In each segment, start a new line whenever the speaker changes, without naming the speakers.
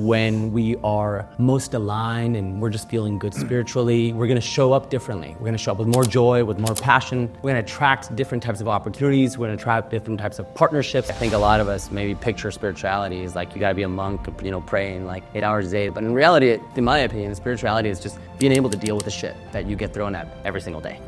when we are most aligned and we're just feeling good spiritually, we're gonna show up differently. We're gonna show up with more joy, with more passion. We're gonna attract different types of opportunities. We're gonna attract different types of partnerships. I think a lot of us maybe picture spirituality as like, you gotta be a monk, praying like 8 hours a day. But in reality, in my opinion, spirituality is just being able to deal with the shit that you get thrown at every single day.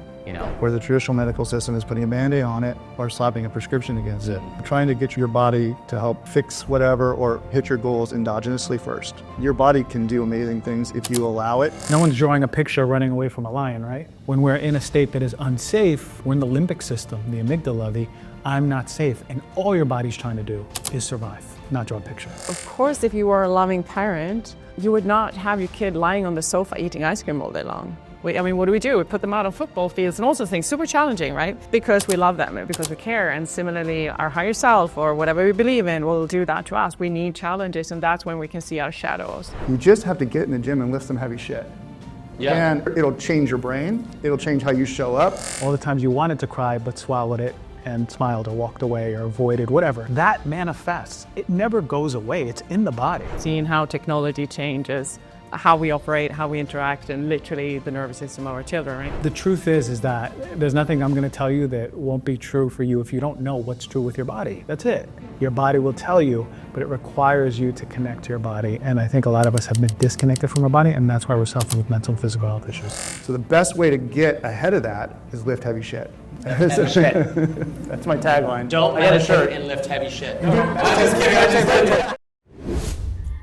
Where the traditional medical system is putting a Band-Aid on it or slapping a prescription against it. Trying to get your body to help fix whatever or hit your goals endogenously first. Your body can do amazing things if you allow it.
No one's drawing a picture running away from a lion, right? When we're in a state that is unsafe, we're in the limbic system, the amygdala, the I'm not safe, and all your body's trying to do is survive, not draw a picture.
Of course, if you were a loving parent, you would not have your kid lying on the sofa eating ice cream all day long. What do? We put them out on football fields and also things super challenging, right? Because we love them and because we care. And similarly, our higher self or whatever we believe in will do that to us. We need challenges, and that's when we can see our shadows.
You just have to get in the gym and lift some heavy shit. Yeah. And it'll change your brain. It'll change how you show up.
All the times you wanted to cry but swallowed it and smiled or walked away or avoided, whatever. That manifests. It never goes away. It's in the body.
Seeing how technology changes how we operate, how we interact, and literally the nervous system of our children, right?
The truth is that there's nothing I'm going to tell you that won't be true for you if you don't know what's true with your body. That's it. Your body will tell you, but it requires you to connect to your body. And I think a lot of us have been disconnected from our body, and that's why we're suffering with mental and physical health issues.
So the best way to get ahead of that is lift heavy shit.
Heavy shit.
That's my tagline.
Don't meditate and lift heavy shit. Just kidding.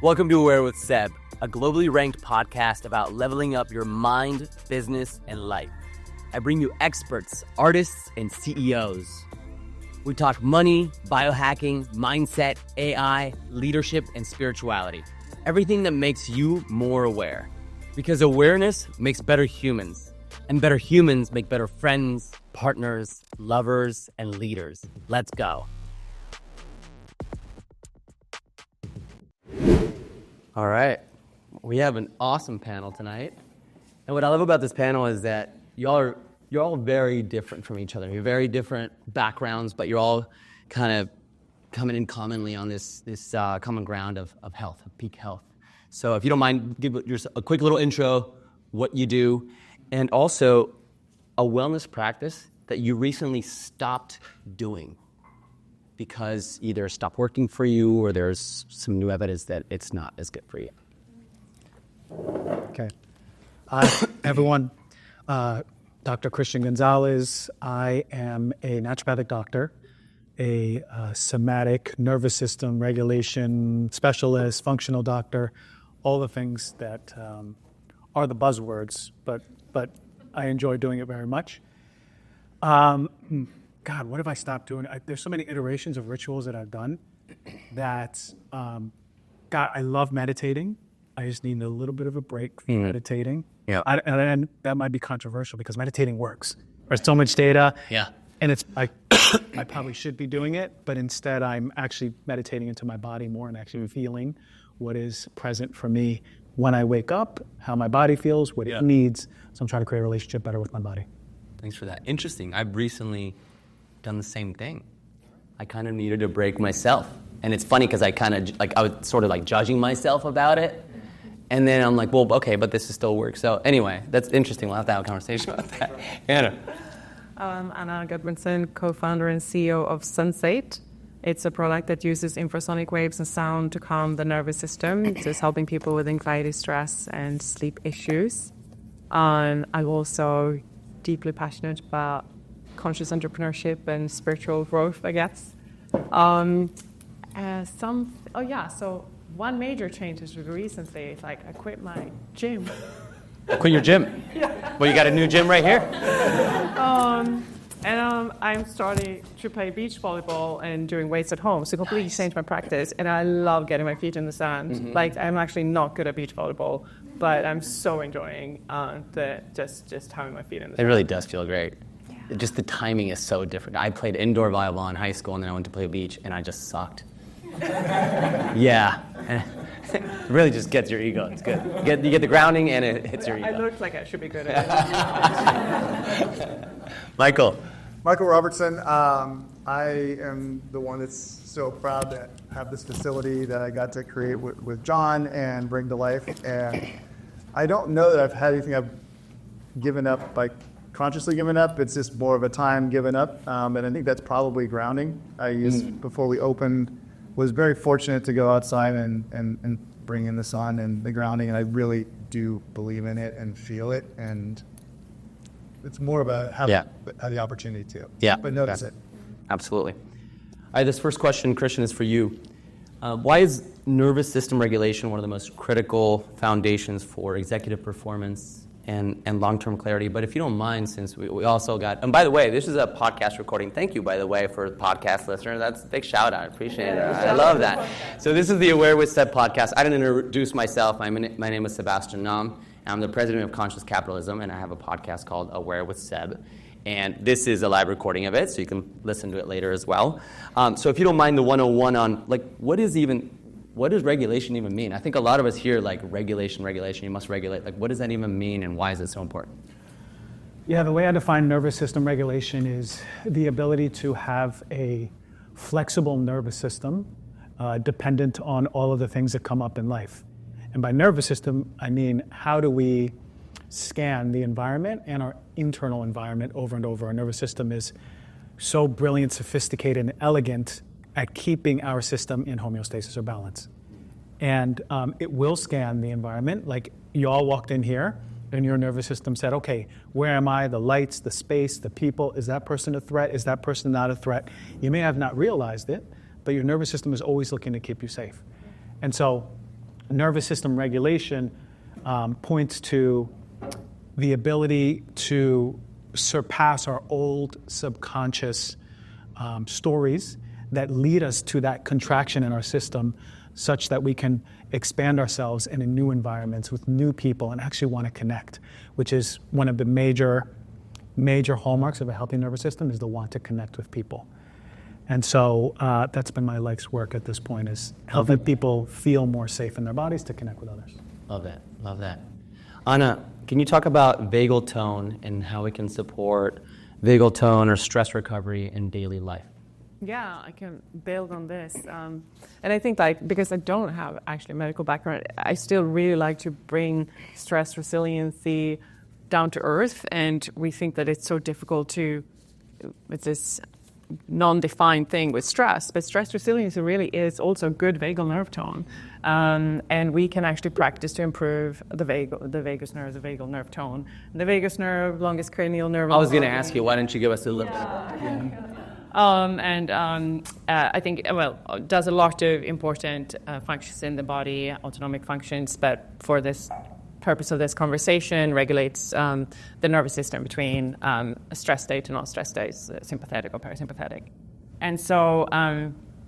Welcome to Aware with Seb, a globally ranked podcast about leveling up your mind, business, and life. I bring you experts, artists, and CEOs. We talk money, biohacking, mindset, AI, leadership, and spirituality. Everything that makes you more aware. Because awareness makes better humans. And better humans make better friends, partners, lovers, and leaders. Let's go. All right. We have an awesome panel tonight. And what I love about this panel is that you're all very different from each other. You're very different backgrounds, but you're all kind of coming in commonly on this common ground of health, of peak health. So if you don't mind, give yourself a quick little intro, what you do, and also a wellness practice that you recently stopped doing because either it stopped working for you or there's some new evidence that it's not as good for you.
Okay. Hi, everyone. Dr. Christian Gonzalez. I am a naturopathic doctor, a somatic nervous system regulation specialist, functional doctor, all the things that are the buzzwords, but I enjoy doing it very much. God, what have I stopped doing? There's so many iterations of rituals that I've done that, God, I love meditating. I just need a little bit of a break from meditating.
Yeah.
And that might be controversial because meditating works. There's so much data.
Yeah.
And I probably should be doing it, but instead I'm actually meditating into my body more and actually feeling what is present for me when I wake up, how my body feels, what it needs. So I'm trying to create a relationship better with my body.
Thanks for that. Interesting. I've recently done the same thing. I kind of needed a break myself. And it's funny because I was sort of judging myself about it. And then I'm like, well, okay, but this is still work. So anyway, that's interesting. We'll have to have a conversation about that. Anna.
Anna Gudmundsen, co-founder and CEO of Sensate. It's a product that uses infrasonic waves and sound to calm the nervous system. It's just helping people with anxiety, stress, and sleep issues. And I'm also deeply passionate about conscious entrepreneurship and spiritual growth, I guess. So one major change is recently, it's like I quit my gym.
Quit your gym?
Yeah.
Well, you got a new gym right here?
I'm starting to play beach volleyball and doing weights at home, so completely changed my practice. And I love getting my feet in the sand. Mm-hmm. I'm actually not good at beach volleyball, but I'm so enjoying just having my feet in the sand.
It really does feel great. Yeah. Just the timing is so different. I played indoor volleyball in high school, and then I went to play beach, and I just sucked. Yeah. It really just gets your ego. It's good. You get the grounding, and it hits your ego.
I look like I should be good at it.
Michael,
Michael Robertson. I am the one that's so proud to have this facility that I got to create with John and bring to life. And I don't know that I've had anything I've given up by consciously given up. It's just more of a time given up. And I think that's probably grounding. I used, before we opened, was very fortunate to go outside and bring in the sun and the grounding. And I really do believe in it and feel it. And it's more about having the opportunity to.
Yeah.
But notice it.
Absolutely. All right, this first question, Christian, is for you. Why is nervous system regulation one of the most critical foundations for executive performance and long-term clarity? But if you don't mind, since we also got, and by the way, this is a podcast recording. Thank you, by the way, for podcast listeners. That's a big shout out. I appreciate it. I love that. So this is the Aware with Seb podcast. I didn't introduce myself. My name is Sebastian. I'm the president of Conscious Capitalism, and I have a podcast called Aware with Seb. And this is a live recording of it, so you can listen to it later as well. So if you don't mind the 101 on, what does regulation even mean? I think a lot of us hear, regulation, you must regulate. What does that even mean, and why is it so important?
Yeah, the way I define nervous system regulation is the ability to have a flexible nervous system dependent on all of the things that come up in life. And by nervous system, I mean, how do we scan the environment and our internal environment over and over? Our nervous system is so brilliant, sophisticated, and elegant at keeping our system in homeostasis or balance. And it will scan the environment. Like you all walked in here and your nervous system said, okay, where am I? The lights, the space, the people. Is that person a threat? Is that person not a threat? You may have not realized it, but your nervous system is always looking to keep you safe. And so nervous system regulation points to the ability to surpass our old subconscious stories that lead us to that contraction in our system such that we can expand ourselves in new environments with new people and actually want to connect, which is one of the major hallmarks of a healthy nervous system is the want to connect with people. And so that's been my life's work at this point, is helping people feel more safe in their bodies to connect with others.
Love that. Anna, can you talk about vagal tone and how we can support vagal tone or stress recovery in daily life?
Yeah, I can build on this. And I think because I don't have actually a medical background, I still really like to bring stress resiliency down to earth. And we think that it's so difficult it's this non-defined thing with stress, but stress resiliency really is also good vagal nerve tone. And we can actually practice to improve the vagus nerve, the vagal nerve tone. The vagus nerve, longest cranial nerve.
I was going to ask you, why don't you give us a little bit?
I think, does a lot of important functions in the body, autonomic functions, but for this purpose of this conversation, regulates the nervous system between a stress state and non-stress states, sympathetic or parasympathetic. And so...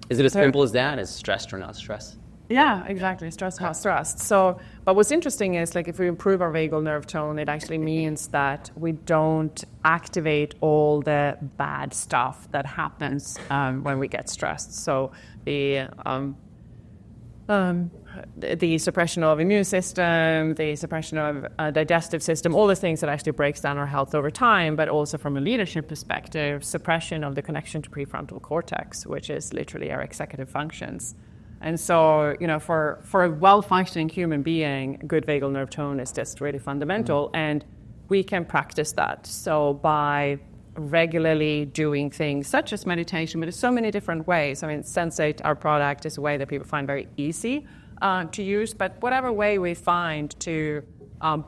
is it as simple as that, as stressed or not stressed?
Yeah, exactly. Stressed, not stressed. So, but what's interesting is, if we improve our vagal nerve tone, it actually means that we don't activate all the bad stuff that happens when we get stressed. So the suppression of immune system, the suppression of digestive system, all the things that actually breaks down our health over time, but also from a leadership perspective, suppression of the connection to prefrontal cortex, which is literally our executive functions. And so, for a well-functioning human being, good vagal nerve tone is just really fundamental, and we can practice that. So by regularly doing things such as meditation, but there's so many different ways. I mean, Sensate, our product, is a way that people find very easy to use, but whatever way we find to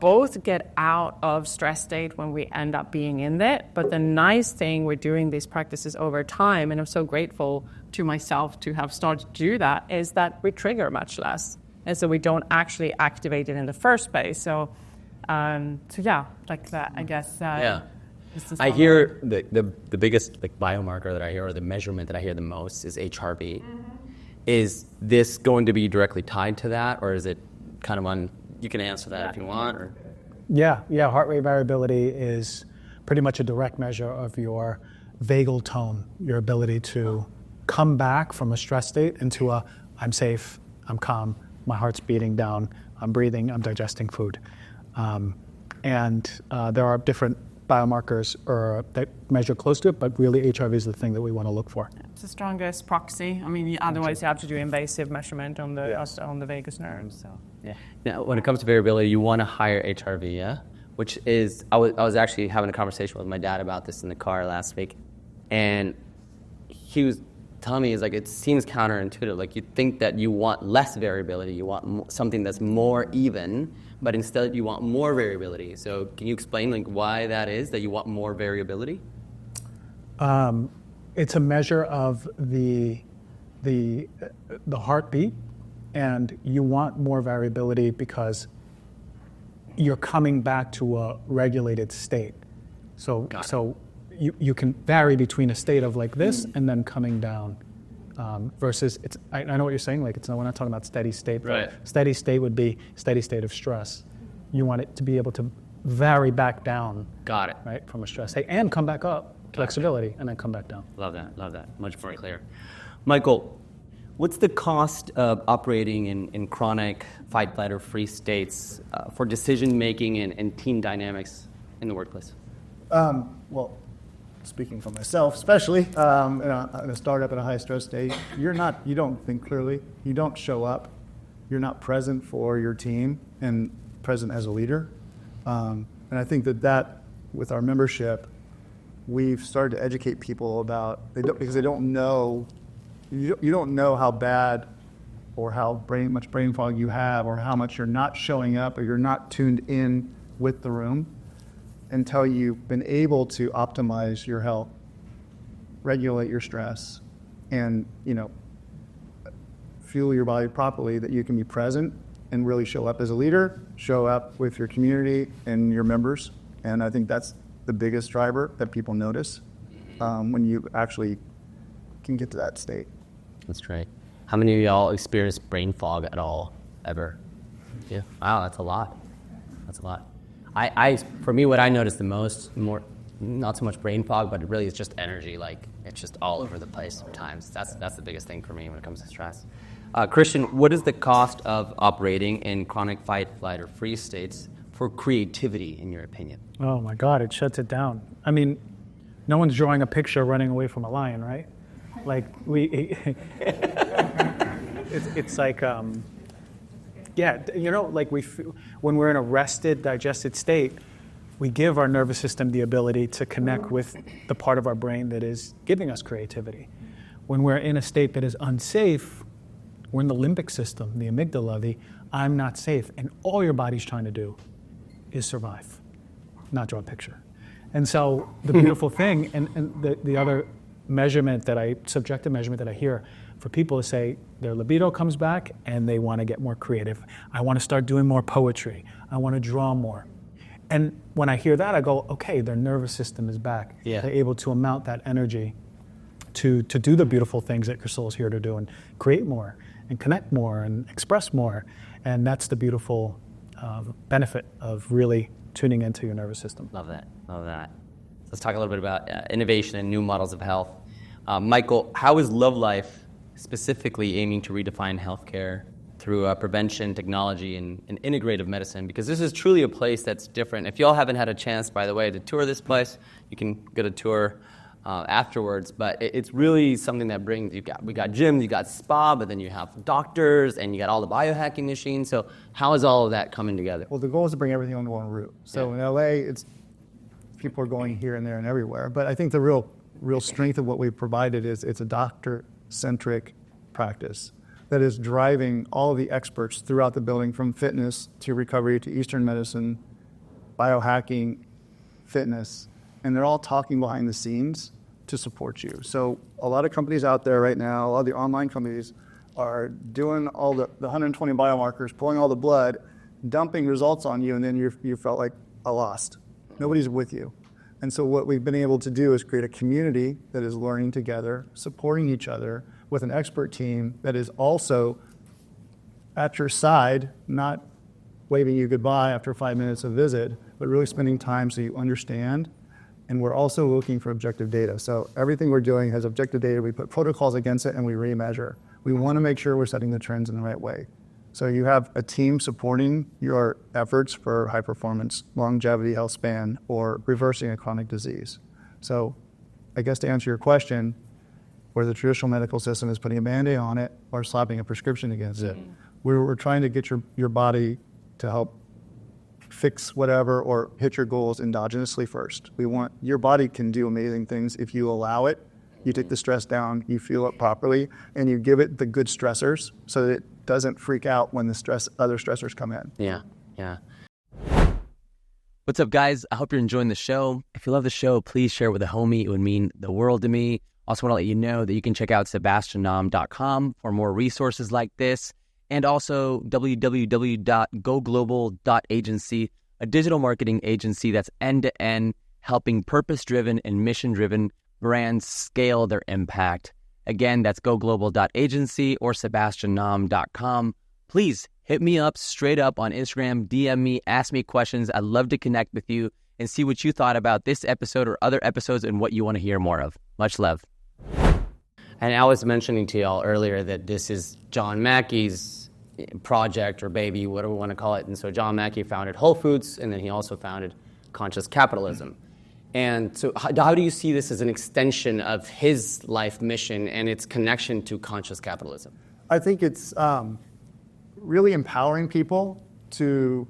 both get out of stress state when we end up being in it. But the nice thing with doing these practices over time, and I'm so grateful to myself to have started to do that, is that we trigger much less. And so we don't actually activate it in the first place. So like that, I guess.
I hear the biggest biomarker that I hear, or the measurement that I hear the most, is HRV. Mm-hmm. Is this going to be directly tied to that, or is it kind of you can answer that if you want? Or?
Yeah. Heart rate variability is pretty much a direct measure of your vagal tone, your ability to come back from a stress state into I'm safe, I'm calm, my heart's beating down, I'm breathing, I'm digesting food. And there are different biomarkers that measure close to it, but really HRV is the thing that we want to look for.
It's the strongest proxy. I mean, otherwise you have to do invasive measurement on the vagus nerve. So
Yeah. Now, when it comes to variability, you want a higher HRV, yeah? Which is, I was actually having a conversation with my dad about this in the car last week, and he was telling me, it seems counterintuitive. Like, you think that you want less variability, you want something that's more even, but instead you want more variability. So can you explain why that is, that you want more variability?
It's a measure of the heartbeat, and you want more variability because you're coming back to a regulated state. So you can vary between a state of like this and then coming down. Versus, I know what you're saying. We're not talking about steady state.
Right.
Steady state would be steady state of stress. You want it to be able to vary back down.
Got it.
Right, from a stress state and come back up, flexibility, and then come back down.
Love that. Much more clear. Michael, what's the cost of operating in chronic fight, flight, or freeze states for decision making and team dynamics in the workplace?
Well, speaking for myself, especially in a startup in a high stress state, you don't think clearly, you don't show up, you're not present for your team and present as a leader. And I think that with our membership, we've started to educate people about, because they don't know, you don't know how bad or how much brain fog you have or how much you're not showing up or you're not tuned in with the room until you've been able to optimize your health, regulate your stress, and fuel your body properly, that you can be present and really show up as a leader, show up with your community and your members. And I think that's the biggest driver that people notice when you actually can get to that state.
That's great. How many of y'all experience brain fog at all, ever? Yeah. Wow, that's a lot. For me, what I notice the most, not so much brain fog, but it really is just energy. It's just all over the place sometimes. That's the biggest thing for me when it comes to stress. Christian, what is the cost of operating in chronic fight, flight, or freeze states for creativity, in your opinion?
Oh my God, it shuts it down. I mean, no one's drawing a picture running away from a lion, right? It's like, when we're in a rested, digested state, we give our nervous system the ability to connect with the part of our brain that is giving us creativity. When we're in a state that is unsafe, we're in the limbic system, the amygdala, the I'm not safe, and all your body's trying to do is survive, not draw a picture. And so the beautiful thing, and the other subjective measurement that I hear for people is say their libido comes back and they want to get more creative. I want to start doing more poetry. I want to draw more. And when I hear that, I go, okay, their nervous system is back.
Yeah.
They're able to amount that energy to do the beautiful things that Crystal is here to do and create more and connect more and express more. And that's the beautiful benefit of really tuning into your nervous system.
Love that. Let's talk a little bit about innovation and new models of health. Michael, how is Love Life specifically aiming to redefine healthcare through prevention, technology, and integrative medicine? Because this is truly a place that's different. If y'all haven't had a chance, by the way, to tour this place, you can get a tour afterwards. But it's really something that brings, we got gyms, you got spa, but then you have doctors, and you got all the biohacking machines. So how is all of that coming together?
Well, the goal is to bring everything on one route. So in LA, people are going here and there and everywhere. But I think the real strength of what we've provided is it's a doctor-centric practice that is driving all of the experts throughout the building, from fitness to recovery to Eastern medicine, biohacking, fitness, and they're all talking behind the scenes to support you. So a lot of companies out there right now, a lot of the online companies are doing all the 120 biomarkers, pulling all the blood, dumping results on you, and then you felt like a lost. Nobody's with you. And so what we've been able to do is create a community that is learning together, supporting each other with an expert team that is also at your side, not waving you goodbye after 5 minutes of visit, but really spending time so you understand. And we're also looking for objective data. So everything we're doing has objective data. We put protocols against it and we remeasure. We want to make sure we're setting the trends in the right way. So you have a team supporting your efforts for high performance, longevity, health span, or reversing a chronic disease. So I guess to answer your question, where the traditional medical system is putting a Band-Aid on it or slapping a prescription against it, we're trying to get your body to help fix whatever or hit your goals endogenously first. Your body can do amazing things if you allow it. You take the stress down, you fuel it properly, and you give it the good stressors so that it doesn't freak out when other stressors come in.
Yeah. What's up, guys? I hope you're enjoying the show. If you love the show, please share with a homie. It would mean the world to me. Also want to let you know that you can check out sebastiannam.com for more resources like this, and also www.goglobal.agency, a digital marketing agency that's end-to-end, helping purpose-driven and mission-driven brands scale their impact. Again, that's goglobal.agency or sebastiannam.com. Please hit me up straight up on Instagram, DM me, ask me questions. I'd love to connect with you and see what you thought about this episode or other episodes and what you want to hear more of. Much love. And I was mentioning to y'all earlier that this is John Mackey's project or baby, whatever we want to call it. And so John Mackey founded Whole Foods, and then he also founded Conscious Capitalism. And so how do you see this as an extension of his life mission and its connection to conscious capitalism?
I think it's really empowering people to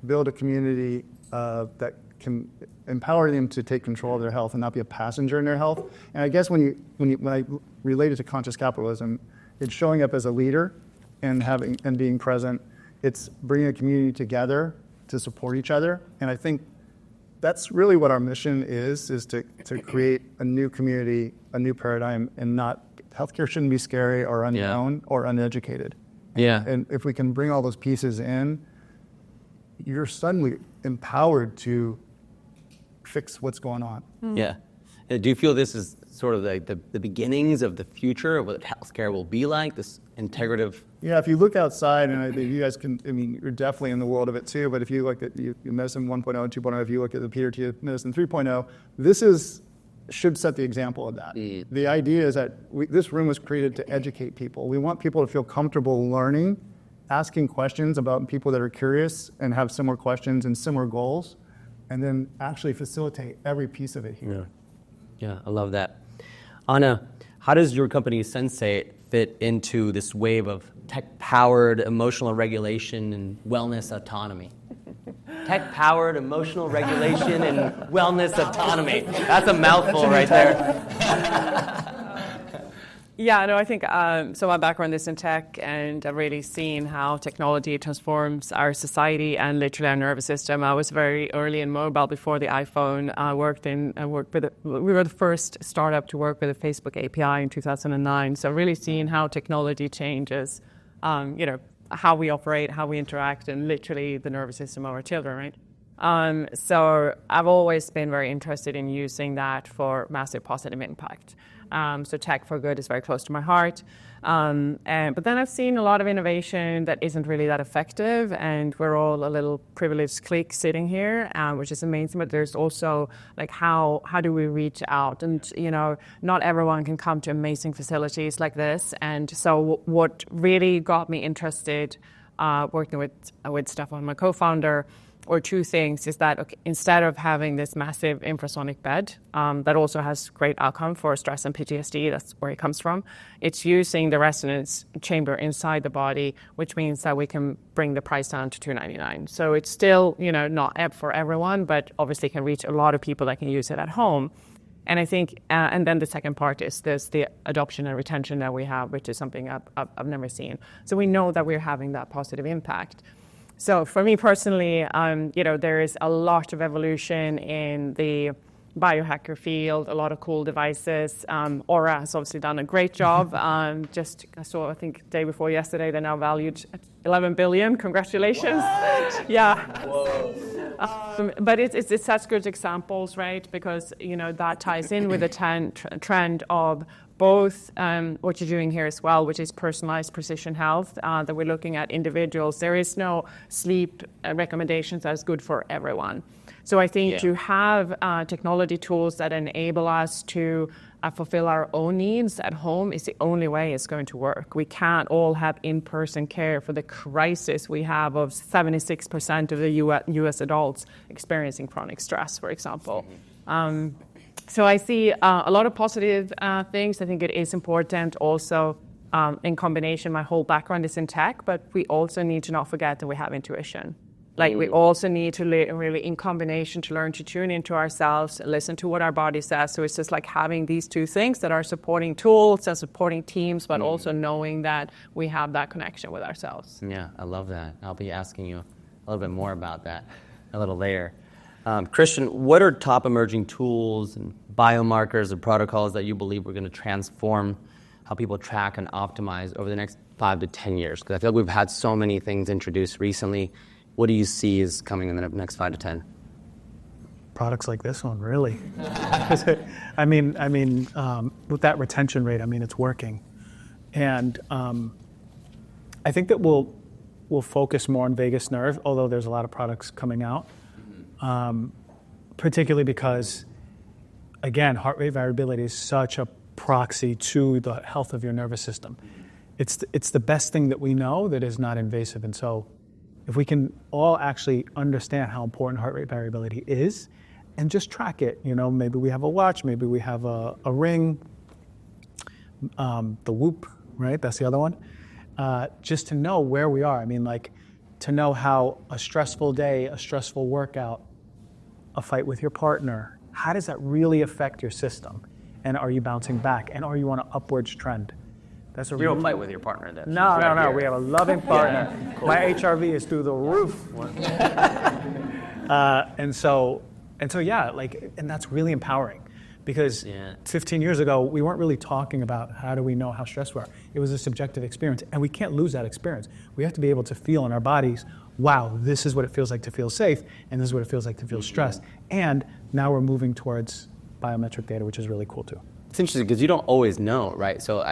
build a community that can empower them to take control of their health and not be a passenger in their health. And I guess when I relate it to conscious capitalism, it's showing up as a leader and being present. It's bringing a community together to support each other. And I think that's really what our mission is to create a new community, a new paradigm, and healthcare shouldn't be scary or unknown or uneducated.
Yeah.
And if we can bring all those pieces in, you're suddenly empowered to fix what's going on.
Yeah. Do you feel this is sort of like the beginnings of the future of what healthcare will be like, this integrative?
Yeah, if you look outside, and I think you guys you're definitely in the world of it too, but if you look at medicine 1.0 and 2.0, if you look at the Peter T. medicine 3.0, this should set the example of that. The idea is that this room was created to educate people. We want people to feel comfortable learning, asking questions about people that are curious and have similar questions and similar goals, and then actually facilitate every piece of it here.
Yeah, I love that. Anna, how does your company Sensate fit into this wave of tech-powered emotional regulation and wellness autonomy? Tech-powered emotional regulation and wellness autonomy. That's a mouthful right there.
Yeah, no, I think, so my background is in tech, and I've really seen how technology transforms our society and literally our nervous system. I was very early in mobile before the iPhone. We were the first startup to work with a Facebook API in 2009. So really seeing how technology changes, how we operate, how we interact, and literally the nervous system of our children, right? So I've always been very interested in using that for massive positive impact. So tech for good is very close to my heart. But then I've seen a lot of innovation that isn't really that effective, and we're all a little privileged clique sitting here, which is amazing. But there's also like how do we reach out? And not everyone can come to amazing facilities like this. And so what really got me interested, working with Stefan, my co-founder, or two things, is that instead of having this massive infrasonic bed that also has great outcome for stress and PTSD, that's where it comes from, it's using the resonance chamber inside the body, which means that we can bring the price down to $299. So it's still, not for everyone, but obviously can reach a lot of people that can use it at home. And I think, and then the second part is there's the adoption and retention that we have, which is something I've never seen. So we know that we're having that positive impact. So for me personally, there is a lot of evolution in the biohacker field, a lot of cool devices. Aura has obviously done a great job. I saw, I think, day before yesterday, they're now valued at $11 billion. Congratulations. What? Yeah. Whoa. But it's such good examples, right? Because, that ties in with the trend of both what you're doing here as well, which is personalized precision health, that we're looking at individuals. There is no sleep recommendations that's good for everyone. So I think to have technology tools that enable us to fulfill our own needs at home is the only way it's going to work. We can't all have in-person care for the crisis we have of 76% of the U.S. adults experiencing chronic stress, for example. So I see a lot of positive things. I think it is important also in combination. My whole background is in tech, but we also need to not forget that we have intuition. Like we also need to really, in combination, to learn to tune into ourselves, listen to what our body says. So it's just like having these two things that are supporting tools and supporting teams, but also knowing that we have that connection with ourselves.
Yeah, I love that. I'll be asking you a little bit more about that a little later. Christian, what are top emerging tools and biomarkers or protocols that you believe are going to transform how people track and optimize over the next 5 to 10 years? Because I feel like we've had so many things introduced recently. What do you see is coming in the next 5 to 10?
Products like this one, really. I mean, with that retention rate, I mean, it's working. And I think that we'll focus more on vagus nerve, although there's a lot of products coming out, particularly because, again, heart rate variability is such a proxy to the health of your nervous system. It's the best thing that we know that is not invasive. And so if we can all actually understand how important heart rate variability is and just track it, maybe we have a watch, maybe we have a ring, the Whoop, right? That's the other one. Just to know where we are. I mean, like to know how a stressful day, a stressful workout, a fight with your partner, how does that really affect your system? And are you bouncing back? And are you on an upwards trend? That's a real
fight with your partner then.
No. We have a loving partner.
Yeah, cool.
My HRV is through the roof. And so yeah, and that's really empowering because 15 years ago, we weren't really talking about how do we know how stressed we are. It was a subjective experience, and we can't lose that experience. We have to be able to feel in our bodies, wow, this is what it feels like to feel safe, and this is what it feels like to feel stressed. And now we're moving towards biometric data, which is really cool too.
It's interesting because you don't always know, right? So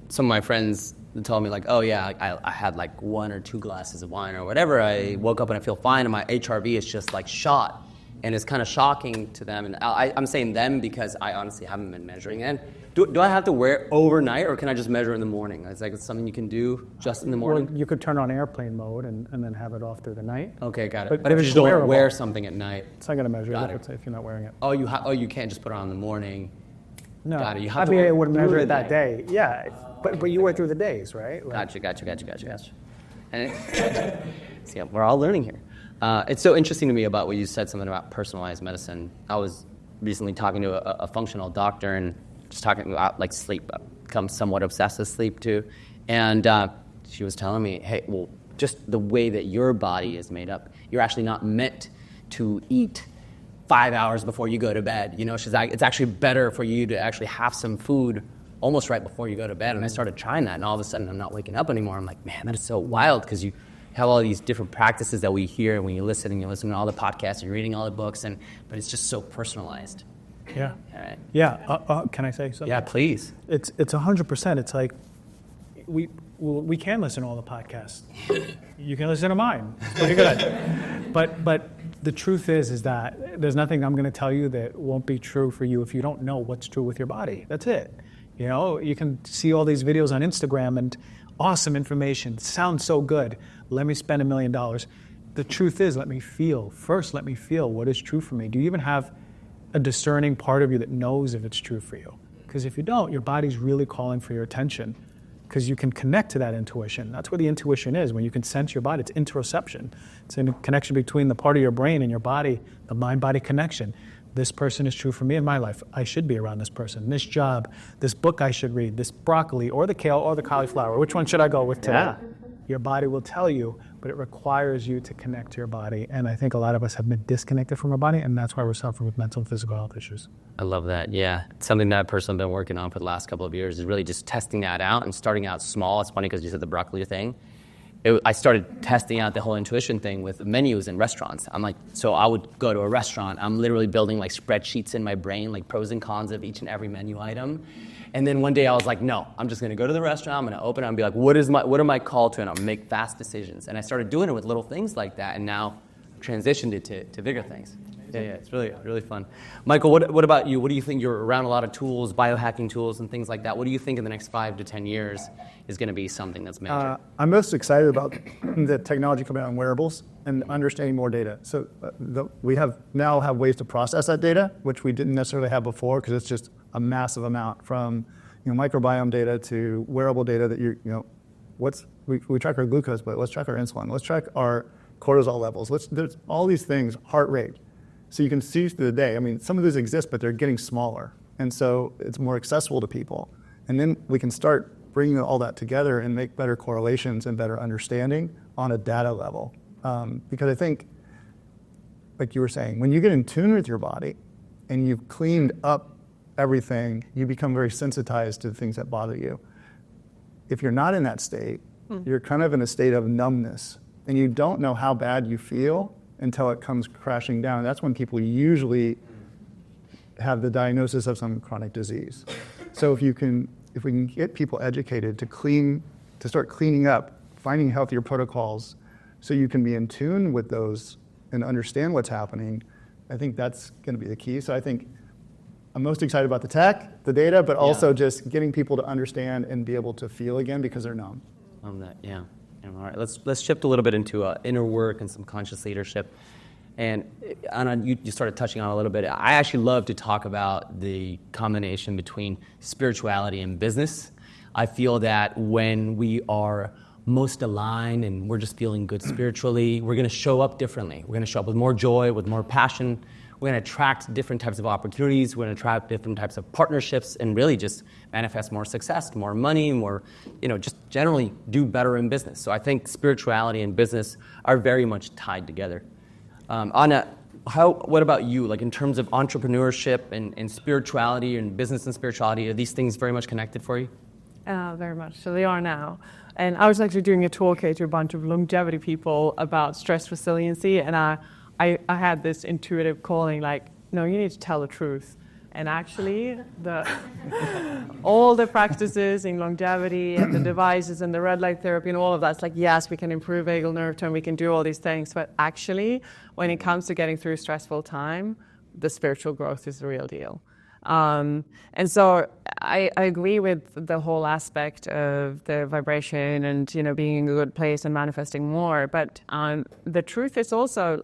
some of my friends told me like, oh yeah, I had like 1 or 2 glasses of wine or whatever. I woke up and I feel fine, and my HRV is just like shot, and it's kind of shocking to them. And I'm saying them because I honestly haven't been measuring it. Do I have to wear it overnight, or can I just measure in the morning? It's like something you can do just in the morning.
Well, you could turn on airplane mode and then have it off through the night.
Okay, got it.
But
if you
it's
don't
wearable,
wear something at night,
it's not going to measure
Got
it if you're not wearing it.
Oh, you can't just put it on in the morning.
No,
Got it. You have
I
to
mean,
wear
it would measure
through
it that
the
day. Yeah, but you wear through the days, right?
Gotcha. And see, we're all learning here. It's so interesting to me about what you said, something about personalized medicine. I was recently talking to a functional doctor and just talking about like sleep. I've become somewhat obsessed with sleep too. And she was telling me, hey, well, just the way that your body is made up, you're actually not meant to eat 5 hours before you go to bed. She's like, it's actually better for you to actually have some food almost right before you go to bed. And I started trying that, and all of a sudden I'm not waking up anymore. I'm like, man, that is so wild, because you have all these different practices that we hear when you listen, and you listen to all the podcasts, and you're reading all the books, but it's just so personalized.
Yeah.
All right.
Yeah. Can I say something?
Yeah, please.
It's 100%. It's like we can listen to all the podcasts. You can listen to mine. It's pretty good. But the truth is that there's nothing I'm going to tell you that won't be true for you if you don't know what's true with your body. That's it. You can see all these videos on Instagram and awesome information. Sounds so good. Let me spend $1 million. The truth is, let me feel. First, let me feel what is true for me. Do you even have a discerning part of you that knows if it's true for you? Because if you don't, your body's really calling for your attention, because you can connect to that intuition. That's where the intuition is. When you can sense your body, it's interoception. It's a connection between the part of your brain and your body, the mind-body connection. This person is true for me in my life. I should be around this person. This job, this book I should read, this broccoli or the kale or the cauliflower. Which one should I go with today?
Yeah.
Your body will tell you, but it requires you to connect to your body. And I think a lot of us have been disconnected from our body, and that's why we're suffering with mental and physical health issues.
I love that. Yeah. It's something that I've personally been working on for the last couple of years, is really just testing that out and starting out small. It's funny because you said the broccoli thing. I started testing out the whole intuition thing with menus in restaurants. So I would go to a restaurant. I'm literally building like spreadsheets in my brain, like pros and cons of each and every menu item. And then one day I was like, no, I'm just going to go to the restaurant. I'm going to open it and be like, what am I called to? And I'll make fast decisions. And I started doing it with little things like that. And now transitioned it to bigger things. Yeah, it's really, really fun. Michael, what about you? What do you think? You're around a lot of tools, biohacking tools and things like that. What do you think in the next 5 to 10 years is going to be something that's major?
I'm most excited about the technology coming out in wearables and understanding more data. So we now have ways to process that data, which we didn't necessarily have before because it's just a massive amount from microbiome data to wearable data that we track our glucose, but let's track our insulin. Let's track our cortisol levels. There's all these things, heart rate. So you can see through the day. I mean, some of those exist, but they're getting smaller. And so it's more accessible to people. And then we can start bringing all that together and make better correlations and better understanding on a data level. Because I think, like you were saying, when you get in tune with your body and you've cleaned up everything, you become very sensitized to the things that bother you. If you're not in that state, you're kind of in a state of numbness. And you don't know how bad you feel until it comes crashing down. That's when people usually have the diagnosis of some chronic disease. So if we can get people educated to start cleaning up, finding healthier protocols, so you can be in tune with those and understand what's happening, I think that's going to be the key. So I think I'm most excited about the tech, the data, but also just getting people to understand and be able to feel again because they're numb.
On that, yeah. All right, let's shift a little bit into inner work and some conscious leadership. And Anna, you started touching on it a little bit. I actually love to talk about the combination between spirituality and business. I feel that when we are most aligned and we're just feeling good spiritually, we're going to show up differently. We're going to show up with more joy, with more passion. We're going to attract different types of opportunities. We're going to attract different types of partnerships and really just manifest more success, more money, more, just generally do better in business. So I think spirituality and business are very much tied together. Anna, what about you? Like in terms of entrepreneurship and spirituality and business and spirituality, are these things very much connected for you?
Very much. So they are now. And I was actually doing a talk to a bunch of longevity people about stress resiliency, and I had this intuitive calling, like, no, you need to tell the truth. And actually, all the practices in longevity and the devices and the red light therapy and all of that's like, yes, we can improve vagal nerve tone, we can do all these things. But actually, when it comes to getting through stressful time, the spiritual growth is the real deal. And so I agree with the whole aspect of the vibration and, being in a good place and manifesting more. But the truth is also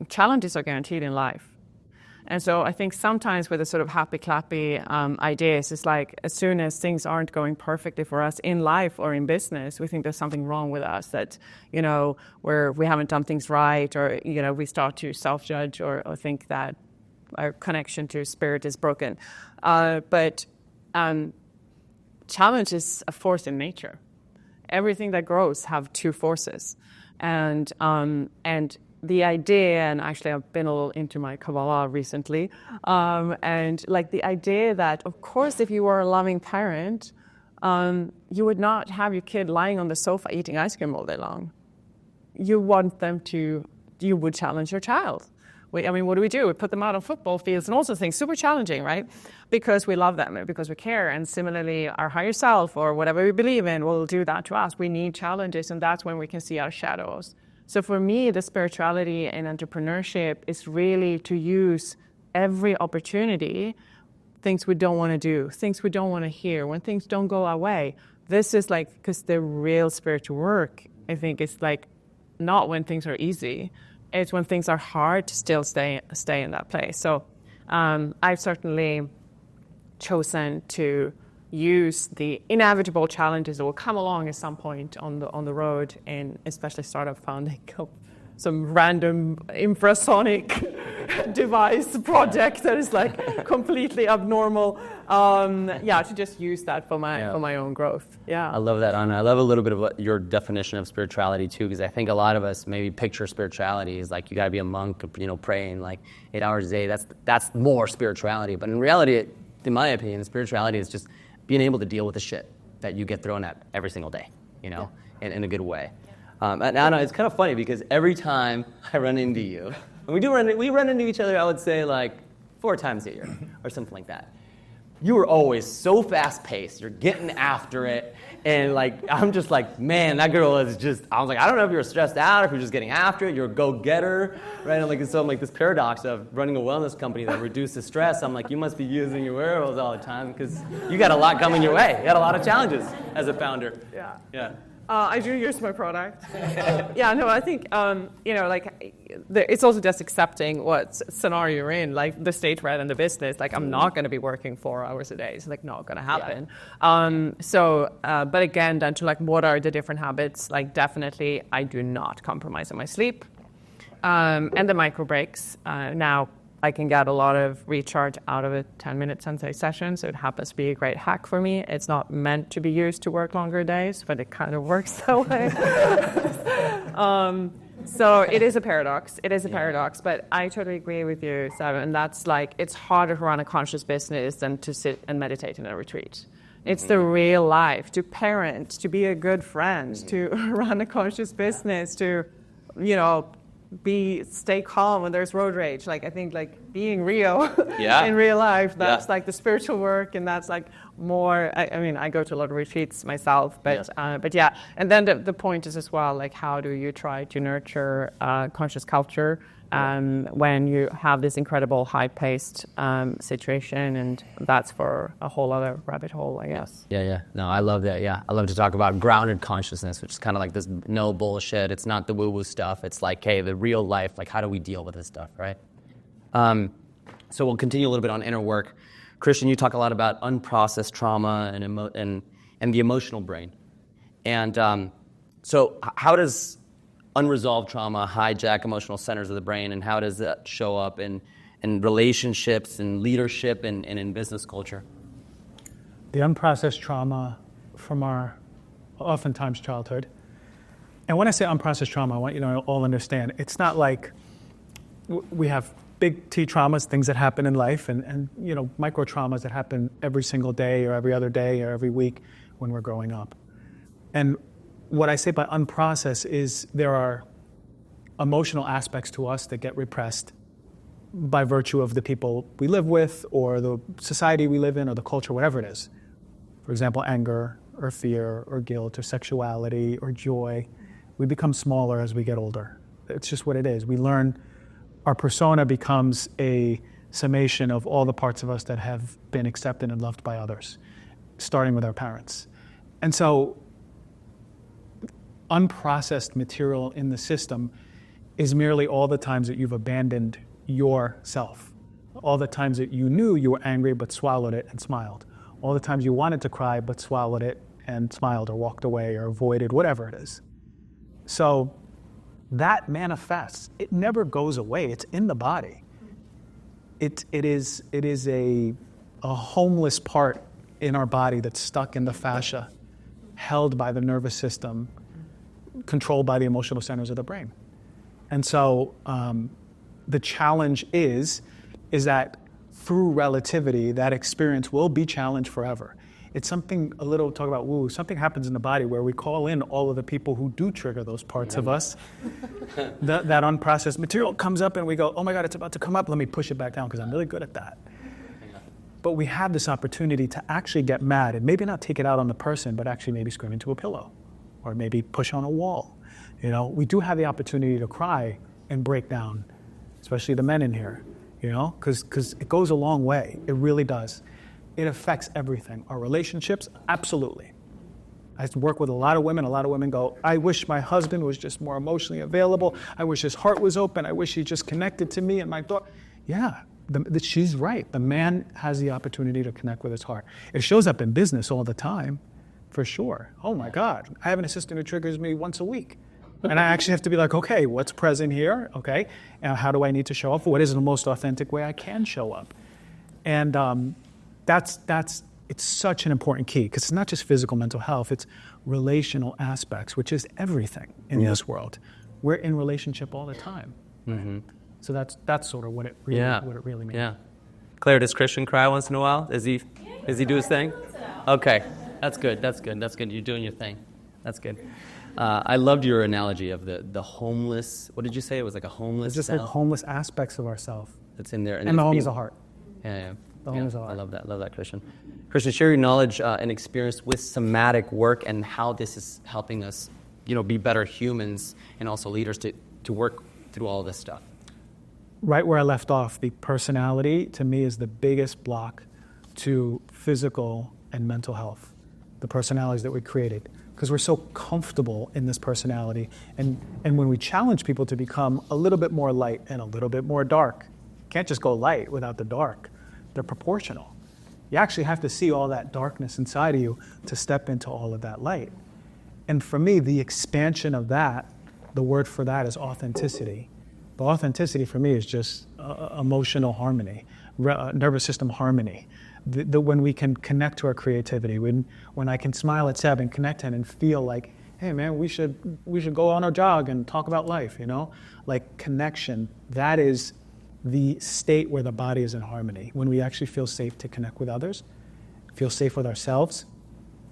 challenges are guaranteed in life. And so I think sometimes with the sort of happy clappy ideas, it's like as soon as things aren't going perfectly for us in life or in business, we think there's something wrong with us, that, we haven't done things right, or, we start to self-judge or think that our connection to spirit is broken. But challenge is a force in nature. Everything that grows have two forces. And the idea, and actually I've been a little into my Kabbalah recently, and like the idea that, of course, if you were a loving parent, you would not have your kid lying on the sofa eating ice cream all day long. You would challenge your child. What do? We put them out on football fields and also things super challenging, right? Because we love them, because we care. And similarly, our higher self or whatever we believe in will do that to us. We need challenges, and that's when we can see our shadows. So for me, the spirituality and entrepreneurship is really to use every opportunity, things we don't want to do, things we don't want to hear, when things don't go our way. This is like, because the real spiritual work, I think, is like not when things are easy. It's when things are hard to still stay in that place. So I've certainly chosen to use the inevitable challenges that will come along at some point on the road, and especially startup founding some random infrasonic device project that is like completely abnormal. To just use that for my own growth. Yeah,
I love that, Anna. I love a little bit of what your definition of spirituality too, because I think a lot of us maybe picture spirituality as like you got to be a monk, praying like 8 hours a day. That's more spirituality, but in reality, in my opinion, spirituality is just being able to deal with the shit that you get thrown at every single day, in a good way. And Anna, it's kind of funny because every time I run into you, and we run into each other, I would say like 4 times a year or something like that. you were always so fast-paced. You're getting after it. And, like, I'm just like, man, that girl is just, I was like, I don't know if you're stressed out, if you're just getting after it, you're a go-getter, right? And, like, so I'm like, this paradox of running a wellness company that reduces stress. I'm like, you must be using your wearables all the time because you got a lot coming your way. You got a lot of challenges as a founder.
Yeah.
Yeah.
I do use my product. Yeah, no, I think, it's also just accepting what scenario you're in, like the state we're at in the business. Like, I'm not going to be working 4 hours a day. It's, like, not going to happen. Yeah. But again, then to, like, what are the different habits? Like, definitely, I do not compromise on my sleep. And the micro breaks. Now, I can get a lot of recharge out of a 10-minute Sensate session, so it happens to be a great hack for me. It's not meant to be used to work longer days, but it kind of works that way. So it is a paradox. It is a paradox, but I totally agree with you, Seb, and that's like, it's harder to run a conscious business than to sit and meditate in a retreat. It's the real life, to parent, to be a good friend, to run a conscious business, to, stay calm when there's road rage. Like, I think, like, being real in real life, that's like the spiritual work, and that's like more, I mean, I go to a lot of retreats myself, but yeah. And then the point is as well, like, how do you try to nurture conscious culture when you have this incredible high-paced situation, and that's for a whole other rabbit hole, I guess.
Yeah. No, I love that. Yeah, I love to talk about grounded consciousness, which is kind of like this no bullshit. It's not the woo-woo stuff. It's like, hey, the real life. Like, how do we deal with this stuff, right? So we'll continue a little bit on inner work. Christian, you talk a lot about unprocessed trauma and the emotional brain, and so how does unresolved trauma hijack emotional centers of the brain, and how does that show up in relationships and leadership and in business culture?
The unprocessed trauma from our oftentimes childhood. And when I say unprocessed trauma, I want you to all understand, it's not like we have big T traumas, things that happen in life, and micro traumas that happen every single day or every other day or every week when we're growing up. And what I say by unprocessed is there are emotional aspects to us that get repressed by virtue of the people we live with or the society we live in or the culture, whatever it is. For example, anger or fear or guilt or sexuality or joy. We become smaller as we get older. It's just what it is. We learn, our persona becomes a summation of all the parts of us that have been accepted and loved by others, starting with our parents. And so unprocessed material in the system is merely all the times that you've abandoned yourself, all the times that you knew you were angry but swallowed it and smiled, all the times you wanted to cry but swallowed it and smiled or walked away or avoided, whatever it is. So that manifests. It never goes away. It's in the body. It is a homeless part in our body that's stuck in the fascia, held by the nervous system, controlled by the emotional centers of the brain. And so the challenge is that through relativity, that experience will be challenged forever. It's something, a little talk about woo, something happens in the body where we call in all of the people who do trigger those parts of us. That unprocessed material comes up and we go, oh my God, it's about to come up. Let me push it back down because I'm really good at that. But we have this opportunity to actually get mad and maybe not take it out on the person, but actually maybe scream into a pillow. Or maybe push on a wall. We do have the opportunity to cry and break down, especially the men in here, because it goes a long way. It really does. It affects everything. Our relationships, absolutely. I work with a lot of women. A lot of women go, I wish my husband was just more emotionally available. I wish his heart was open. I wish he just connected to me and my thought. Yeah, she's right. The man has the opportunity to connect with his heart. It shows up in business all the time. For sure. Oh my God. I have an assistant who triggers me once a week. And I actually have to be like, okay, what's present here? Okay. And how do I need to show up? What is the most authentic way I can show up? And it's such an important key because it's not just physical mental health, it's relational aspects, which is everything in this world. We're in relationship all the time. Mm-hmm. So that's sort of what it really means. Yeah.
Claire, does Christian cry once in a while? Does he do his thing? Okay. That's good. You're doing your thing. That's good. I loved your analogy of the homeless. What did you say? It was like a homeless.
It's just like homeless aspects of ourself.
That's in there,
and the home is a heart.
Yeah.
The home is the
I
heart.
love that, Christian. Christian, share your knowledge and experience with somatic work and how this is helping us, be better humans and also leaders to work through all this stuff.
Right where I left off, the personality to me is the biggest block to physical and mental health. The personalities that we created, because we're so comfortable in this personality, and when we challenge people to become a little bit more light and a little bit more dark, can't just go light without the dark. They're proportional. You actually have to see all that darkness inside of you to step into all of that light. And for me, the expansion of that, the word for that is authenticity. But authenticity for me is just emotional harmony, nervous system harmony. When we can connect to our creativity, when I can smile at Seb and connect to him and feel like, hey man, we should go on a jog and talk about life, like connection. That is the state where the body is in harmony. When we actually feel safe to connect with others, feel safe with ourselves,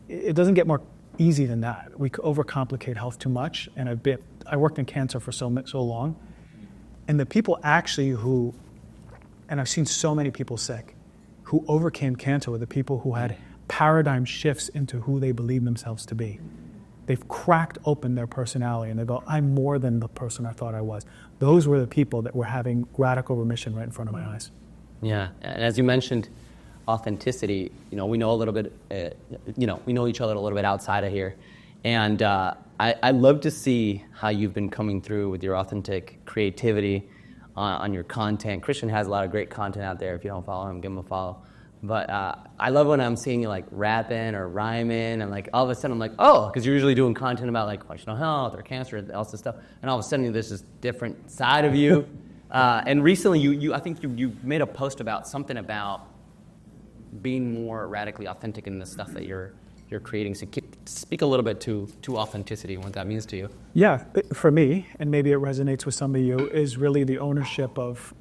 it doesn't get more easy than that. We overcomplicate health too much, and I worked in cancer for so long, and the people actually and I've seen so many people sick, who overcame cancer were the people who had paradigm shifts into who they believe themselves to be. They've cracked open their personality and they go, I'm more than the person I thought I was. Those were the people that were having radical remission right in front of my eyes.
Yeah, and as you mentioned, authenticity, we know a little bit, we know each other a little bit outside of here. And I love to see how you've been coming through with your authentic creativity on your content. Christian has a lot of great content out there. If you don't follow him, give him a follow. But I love when I'm seeing you like rapping or rhyming, and like all of a sudden I'm like, oh, because you're usually doing content about like functional health or cancer and all this stuff, and all of a sudden there's this different side of you. And recently I think you made a post about something about being more radically authentic in the stuff that you're creating. So speak a little bit to authenticity and what that means to you.
Yeah, for me, and maybe it resonates with some of you, is really the ownership of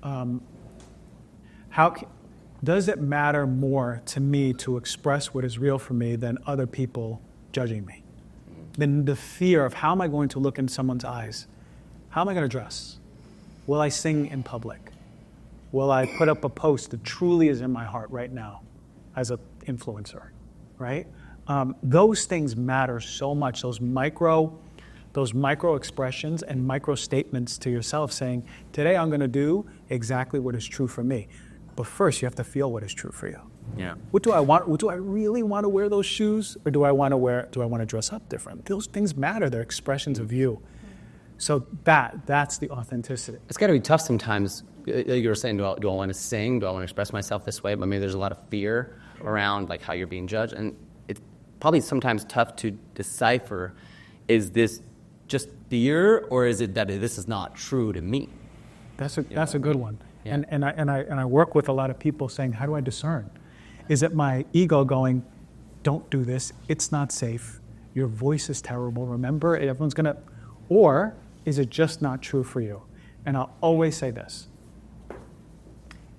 does it matter more to me to express what is real for me than other people judging me? Than the fear of how am I going to look in someone's eyes? How am I going to dress? Will I sing in public? Will I put up a post that truly is in my heart right now as an influencer, right? Those things matter so much. Those micro expressions and micro statements to yourself saying, today I'm going to do exactly what is true for me. But first, you have to feel what is true for you.
Yeah.
What do I want? Do I really want to wear those shoes, or do I want to dress up different? Those things matter. They're expressions of you. So that's the authenticity.
It's got to be tough sometimes. You were saying, do I want to sing? Do I want to express myself this way? But maybe there's a lot of fear around like how you're being judged, and it's probably sometimes tough to decipher: is this just fear, or is it that this is not true to me?
That's a good one.
Yeah.
And I work with a lot of people saying, how do I discern? Is it my ego going, don't do this, it's not safe, your voice is terrible, remember, everyone's gonna, or is it just not true for you? And I'll always say this: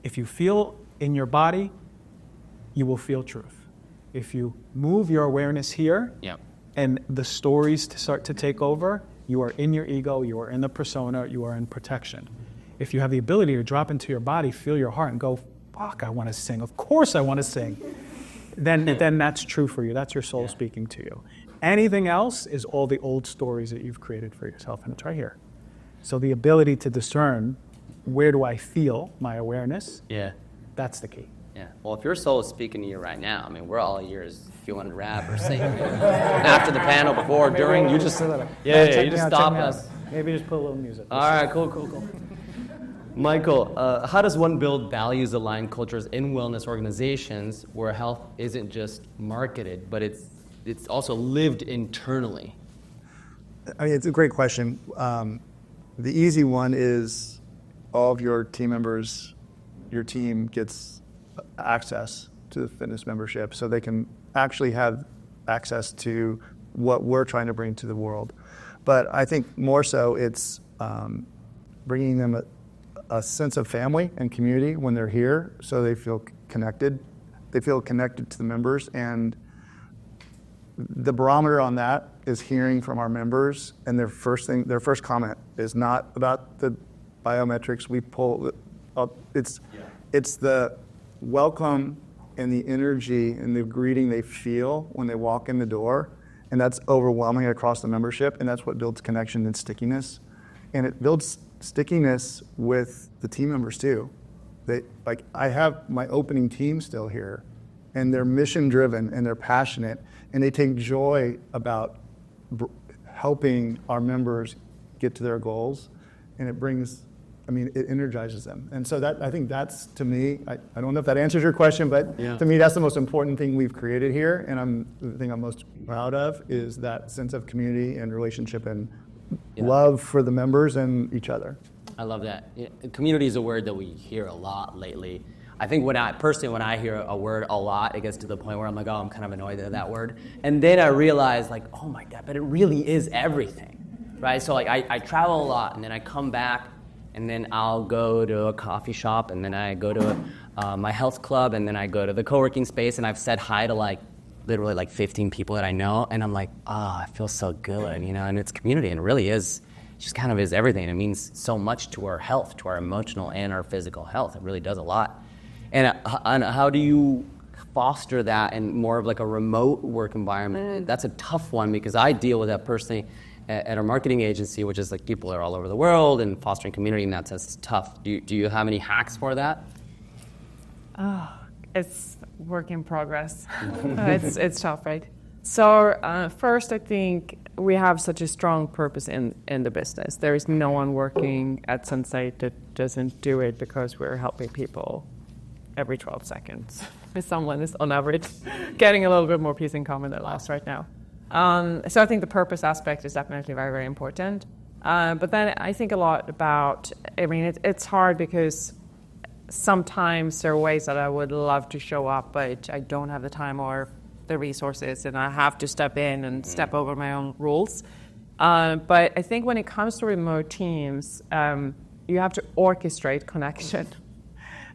if you feel in your body, you will feel truth. If you move your awareness here, and the stories start to take over, you are in your ego, you are in the persona, you are in protection. If you have the ability to drop into your body, feel your heart, and go, fuck, I want to sing. Of course I want to sing. Then that's true for you. That's your soul speaking to you. Anything else is all the old stories that you've created for yourself, and it's right here. So the ability to discern, where do I feel my awareness?
Yeah.
That's the key.
Yeah. Well, if your soul is speaking to you right now, I mean, we're all ears. If you want to rap or sing after the panel, before, during, you just you just stop us.
Maybe just put a little music.
All right, cool. Michael, how does one build values-aligned cultures in wellness organizations where health isn't just marketed, but it's also lived internally?
I mean, it's a great question. The easy one is all of your team members, your team gets access to the fitness membership, so they can actually have access to what we're trying to bring to the world. But I think more so it's bringing them a sense of family and community when they're here, so they feel connected. They feel connected to the members, and the barometer on that is hearing from our members, and their first comment is not about the biometrics we pull. It's welcome and the energy and the greeting they feel when they walk in the door, and that's overwhelming across the membership, and that's what builds connection and stickiness. And it builds stickiness with the team members too. I have my opening team still here, and they're mission driven and they're passionate, and they take joy about helping our members get to their goals, and it energizes them. And so I think that's, to me, I don't know if that answers your question, but to me, that's the most important thing we've created here, and the thing I'm most proud of is that sense of community and relationship and love for the members and each other.
I love that. Community is a word that we hear a lot lately. I think when I hear a word a lot, it gets to the point where I'm like, oh, I'm kind of annoyed at that word. And then I realize, like, oh my God, but it really is everything, right? So like I travel a lot, and then I come back, and then I'll go to a coffee shop, and then I go to my health club, and then I go to the co-working space, and I've said hi to literally 15 people that I know, and I'm like, I feel so good, and it's community, and it really is. Just kind of is everything. It means so much to our health, to our emotional and our physical health. It really does a lot. And how do you foster that in more of like a remote work environment? That's a tough one, because I deal with that personally at our marketing agency, which is like people are all over the world, and fostering community, and that's tough. Do you have any hacks for that?
It's work in progress. It's tough, right? So first, I think we have such a strong purpose in the business. There is no one working at Sensate that doesn't do it because we're helping people every 12 seconds. Someone is, on average, getting a little bit more peace and calm in their lives right now. So I think the purpose aspect is definitely very, very important. But then I think a lot about, it's hard because sometimes there are ways that I would love to show up, but I don't have the time or the resources, and I have to step in and step over my own rules. But I think when it comes to remote teams, you have to orchestrate connection,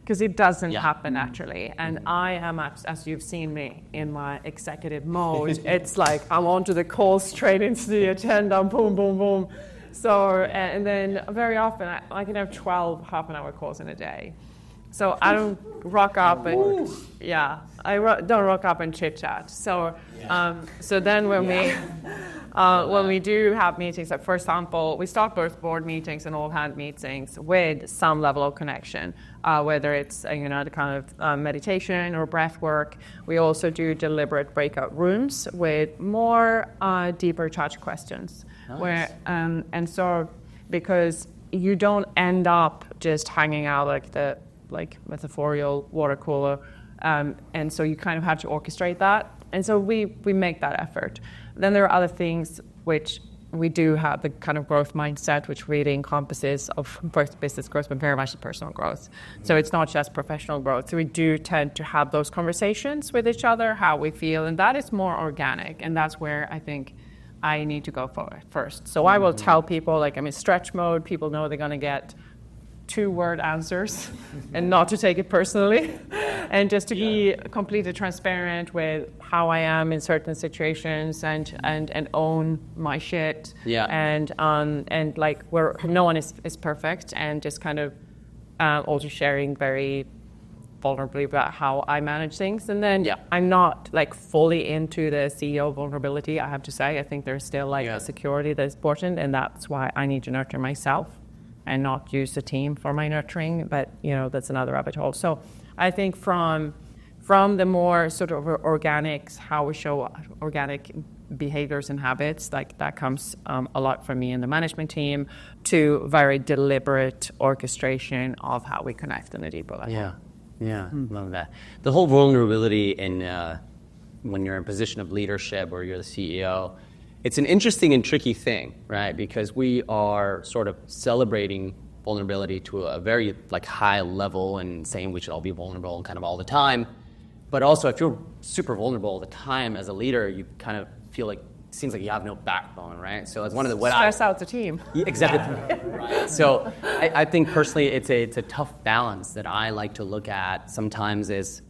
because it doesn't happen naturally. And I am, as you've seen me, in my executive mode. It's like I'm onto the call, straight into the agenda, boom, boom, boom. So, and then very often I can have 12 half-an-hour calls in a day. So I don't rock up and don't rock up and chit chat. So so then when we do have meetings, like for example, we start both board meetings and all hand meetings with some level of connection, whether it's the kind of meditation or breath work. We also do deliberate breakout rooms with more deeper touch questions. Nice. Where and so because you don't end up just hanging out like metaphorical water cooler, and so you kind of have to orchestrate that, and so we make that effort. Then there are other things which we do have, the kind of growth mindset, which really encompasses of both business growth but very much personal growth. So it's not just professional growth. So we do tend to have those conversations with each other, how we feel, and that is more organic, and that's where I think I need to go for first. So I will tell people, like, I'm in stretch mode. People know they're going to get 2-word answers and not to take it personally, and just to be completely transparent with how I am in certain situations and own my shit. And like where no one is perfect, and just kind of also sharing very vulnerably about how I manage things. And then I'm not like fully into the CEO vulnerability, I have to say. I think there's still a security that's important, and that's why I need to nurture myself and not use the team for my nurturing, but that's another rabbit hole. So I think from the more sort of organics, how we show organic behaviors and habits, like that comes a lot from me and the management team, to very deliberate orchestration of how we connect on a deeper level.
Love that. The whole vulnerability in when you're in a position of leadership or you're the CEO, it's an interesting and tricky thing, right? Because we are sort of celebrating vulnerability to a very high level and saying we should all be vulnerable kind of all the time. But also, if you're super vulnerable all the time as a leader, you kind of feel like it seems like you have no backbone, right? So it's one of the
stress out the team.
Exactly. Right. So I think personally, it's a tough balance that I like to look at. Sometimes is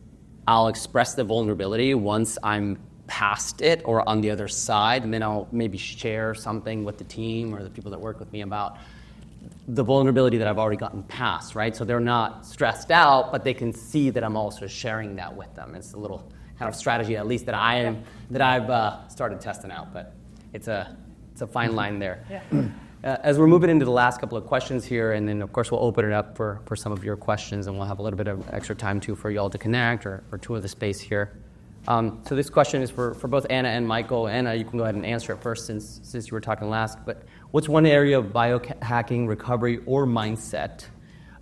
I'll express the vulnerability once I'm past it or on the other side, and then I'll maybe share something with the team or the people that work with me about the vulnerability that I've already gotten past, right? So they're not stressed out, but they can see that I'm also sharing that with them. It's a little kind of strategy, at least that I've started testing out, but it's a fine line there.
Yeah.
As we're moving into the last couple of questions here, and then of course we'll open it up for some of your questions, and we'll have a little bit of extra time too for y'all to connect or tour the space here. So this question is for both Anna and Michael. Anna, you can go ahead and answer it first since you were talking last. But what's one area of biohacking, recovery, or mindset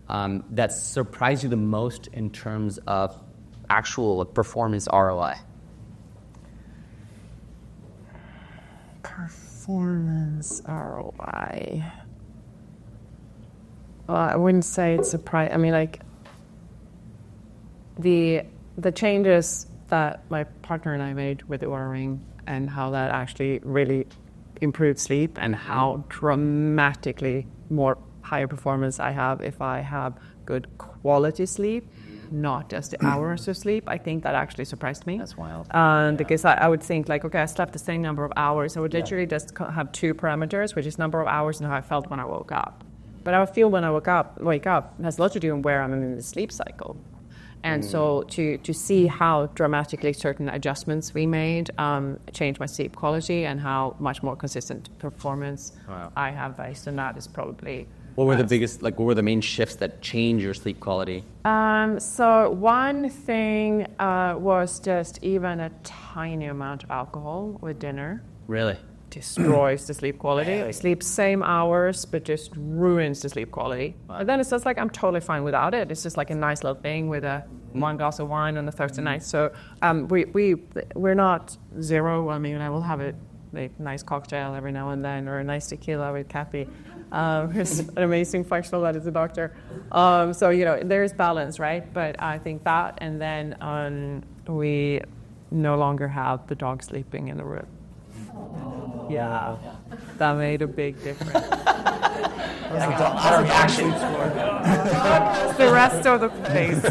that surprised you the most in terms of actual performance ROI?
Performance ROI. Well, I wouldn't say it's surprising. I mean, like the changes that my partner and I made with the Oura Ring and how that actually really improved sleep and how dramatically more higher performance I have if I have good quality sleep, not just the hours of sleep. I think that actually surprised me.
That's wild.
Because I would think like, okay, I slept the same number of hours. I would literally just have two parameters, which is number of hours and how I felt when I woke up. But I feel when I wake up has a lot to do with where I'm in the sleep cycle. And so to see how dramatically certain adjustments we made changed my sleep quality and how much more consistent performance I have based on that is probably...
What were the biggest, what were the main shifts that change your sleep quality?
So one thing was just even a tiny amount of alcohol with dinner.
Really?
Destroys the sleep quality. I sleep same hours, but just ruins the sleep quality. And then it's just like I'm totally fine without it. It's just like a nice little thing with one glass of wine on a Thursday night. So we're not zero. I mean, I will have a nice cocktail every now and then, or a nice tequila with Cappy. Who's an amazing functional medicine doctor. So there's balance, right? But I think that, and then we no longer have the dog sleeping in the room. Yeah, that made a big difference. The rest of the place,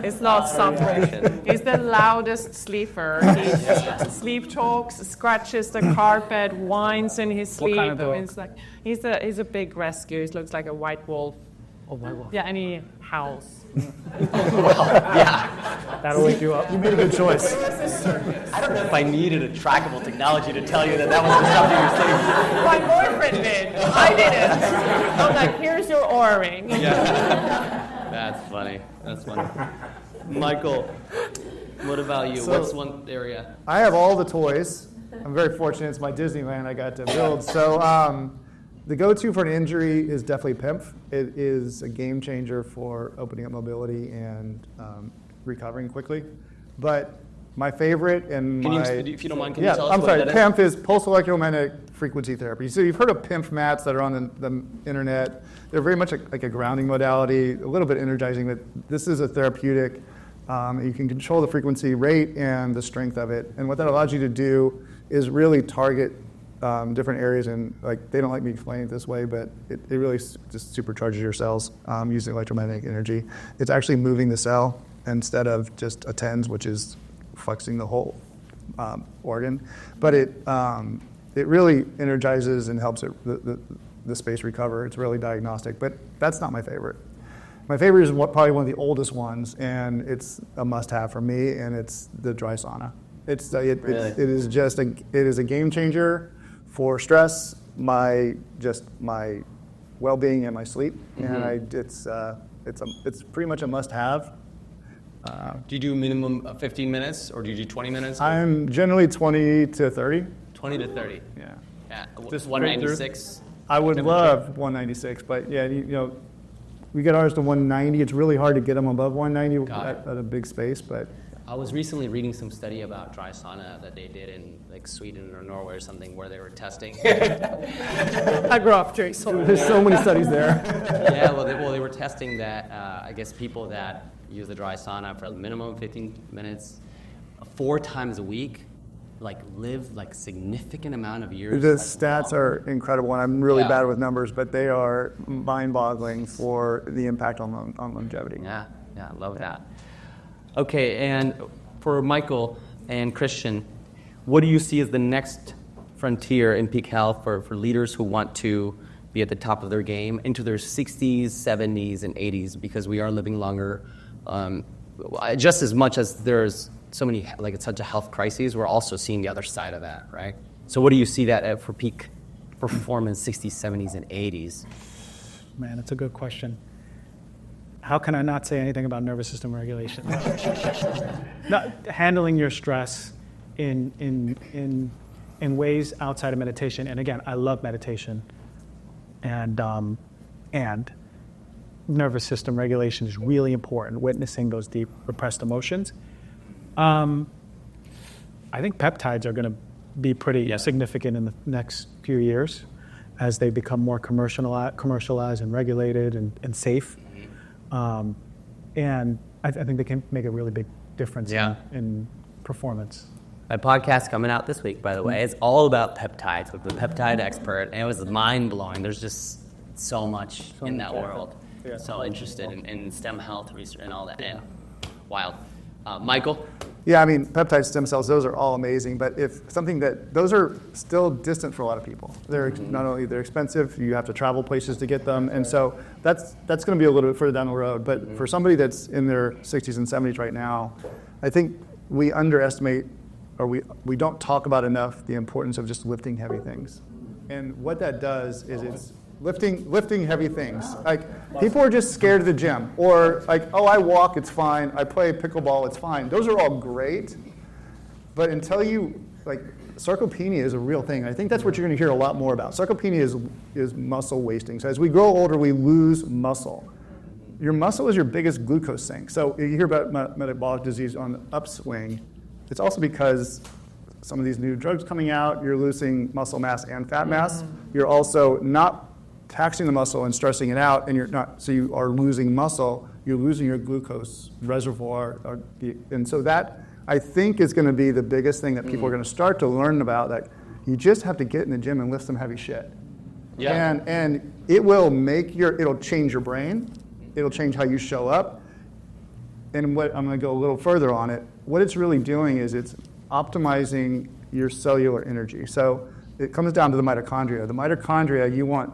it's not something. He's the loudest sleeper. He sleep talks, scratches the carpet, whines in his sleep.
What kind of dog?
It's like he's a big rescue. He looks like a white wolf.
Oh, white wolf.
Yeah, and he howls.
That'll wake you up.
You made a good choice.
I don't know if I needed a trackable technology to tell you that was disrupting your sleep.
My boyfriend did. I didn't. I'm like, here's your Oura Ring.
Yeah. That's funny. Michael, what about you? What's one area?
I have all the toys. I'm very fortunate. It's my Disneyland I got to build. So the go-to for an injury is definitely PIMF. It is a game changer for opening up mobility and recovering quickly. But my favorite and
if you don't mind, can you tell us
I'm
what
sorry.
that is?
PIMF is pulse electromagnetic frequency therapy. So you've heard of PIMF mats that are on the internet. They're very much like a grounding modality, a little bit energizing, but this is a therapeutic. You can control the frequency rate and the strength of it. And what that allows you to do is really target different areas, and they don't like me explaining it this way, but it really just supercharges your cells using electromagnetic energy. It's actually moving the cell instead of just a TENS, which is flexing the whole organ. But it really energizes and helps the space recover. It's really diagnostic, but that's not my favorite. My favorite is probably one of the oldest ones, and it's a must-have for me, and it's the dry sauna. It is a game changer for stress, my well-being and my sleep, and it's pretty much a must-have.
Do you do a minimum of 15 minutes, or do you do 20 minutes?
I'm generally 20 to 30.
20 to 30.
Yeah.
Just 196.
I would love 196, but we get ours to 190. It's really hard to get them above 190 at a big space, but.
I was recently reading some study about dry sauna that they did in Sweden or Norway or something where they were testing.
I grew up doing so.
There's so many studies there.
Yeah, they were testing that. I guess people that use the dry sauna for a minimum 15 minutes, 4 times a week, live significant amount of years.
The stats are incredible, and I'm really bad with numbers, but they are mind-boggling for the impact on longevity.
Yeah, I love that. Okay, and for Michael and Christian, what do you see as the next frontier in peak health for leaders who want to be at the top of their game into their 60s, 70s, and 80s, because we are living longer. Just as much as there's so many, like it's such a health crisis, we're also seeing the other side of that, right? So what do you see that at for peak performance, 60s, 70s, and 80s?
Man, that's a good question. How can I not say anything about nervous system regulation? Handling your stress in ways outside of meditation. And again, I love meditation. And nervous system regulation is really important, witnessing those deep repressed emotions. I think peptides are going to be pretty significant in the next few years as they become more commercialized and regulated and safe. And I think they can make a really big difference in performance.
My podcast coming out this week, by the way, it's all about peptides with the peptide expert, and it was mind-blowing. There's just so much in that world. Yeah. So interested in stem health research and all that. Yeah. Wild. Michael?
Yeah, I mean, peptide stem cells, those are all amazing, but those are still distant for a lot of people. They're not only they're expensive, you have to travel places to get them, and so that's going to be a little bit further down the road. But for somebody that's in their 60s and 70s right now, I think we underestimate, or we don't talk about enough, the importance of just lifting heavy things. And what that does is it's lifting heavy things. Like, people are just scared of the gym, or like, oh, I walk, it's fine. I play pickleball, it's fine. Those are all great, but until sarcopenia is a real thing. I think that's what you're going to hear a lot more about. Sarcopenia is muscle wasting. So as we grow older, we lose muscle. Your muscle is your biggest glucose sink. So you hear about metabolic disease on the upswing. It's also because some of these new drugs coming out, you're losing muscle mass and fat mass. You're also not taxing the muscle and stressing it out, and so you are losing muscle, you're losing your glucose reservoir, and so that, I think, is going to be the biggest thing that people are going to start to learn about, that you just have to get in the gym and lift some heavy shit. Yeah. And it will it'll change your brain, it'll change how you show up, and what I'm going to go a little further on it, what it's really doing is it's optimizing your cellular energy. So it comes down to the mitochondria. The mitochondria, you want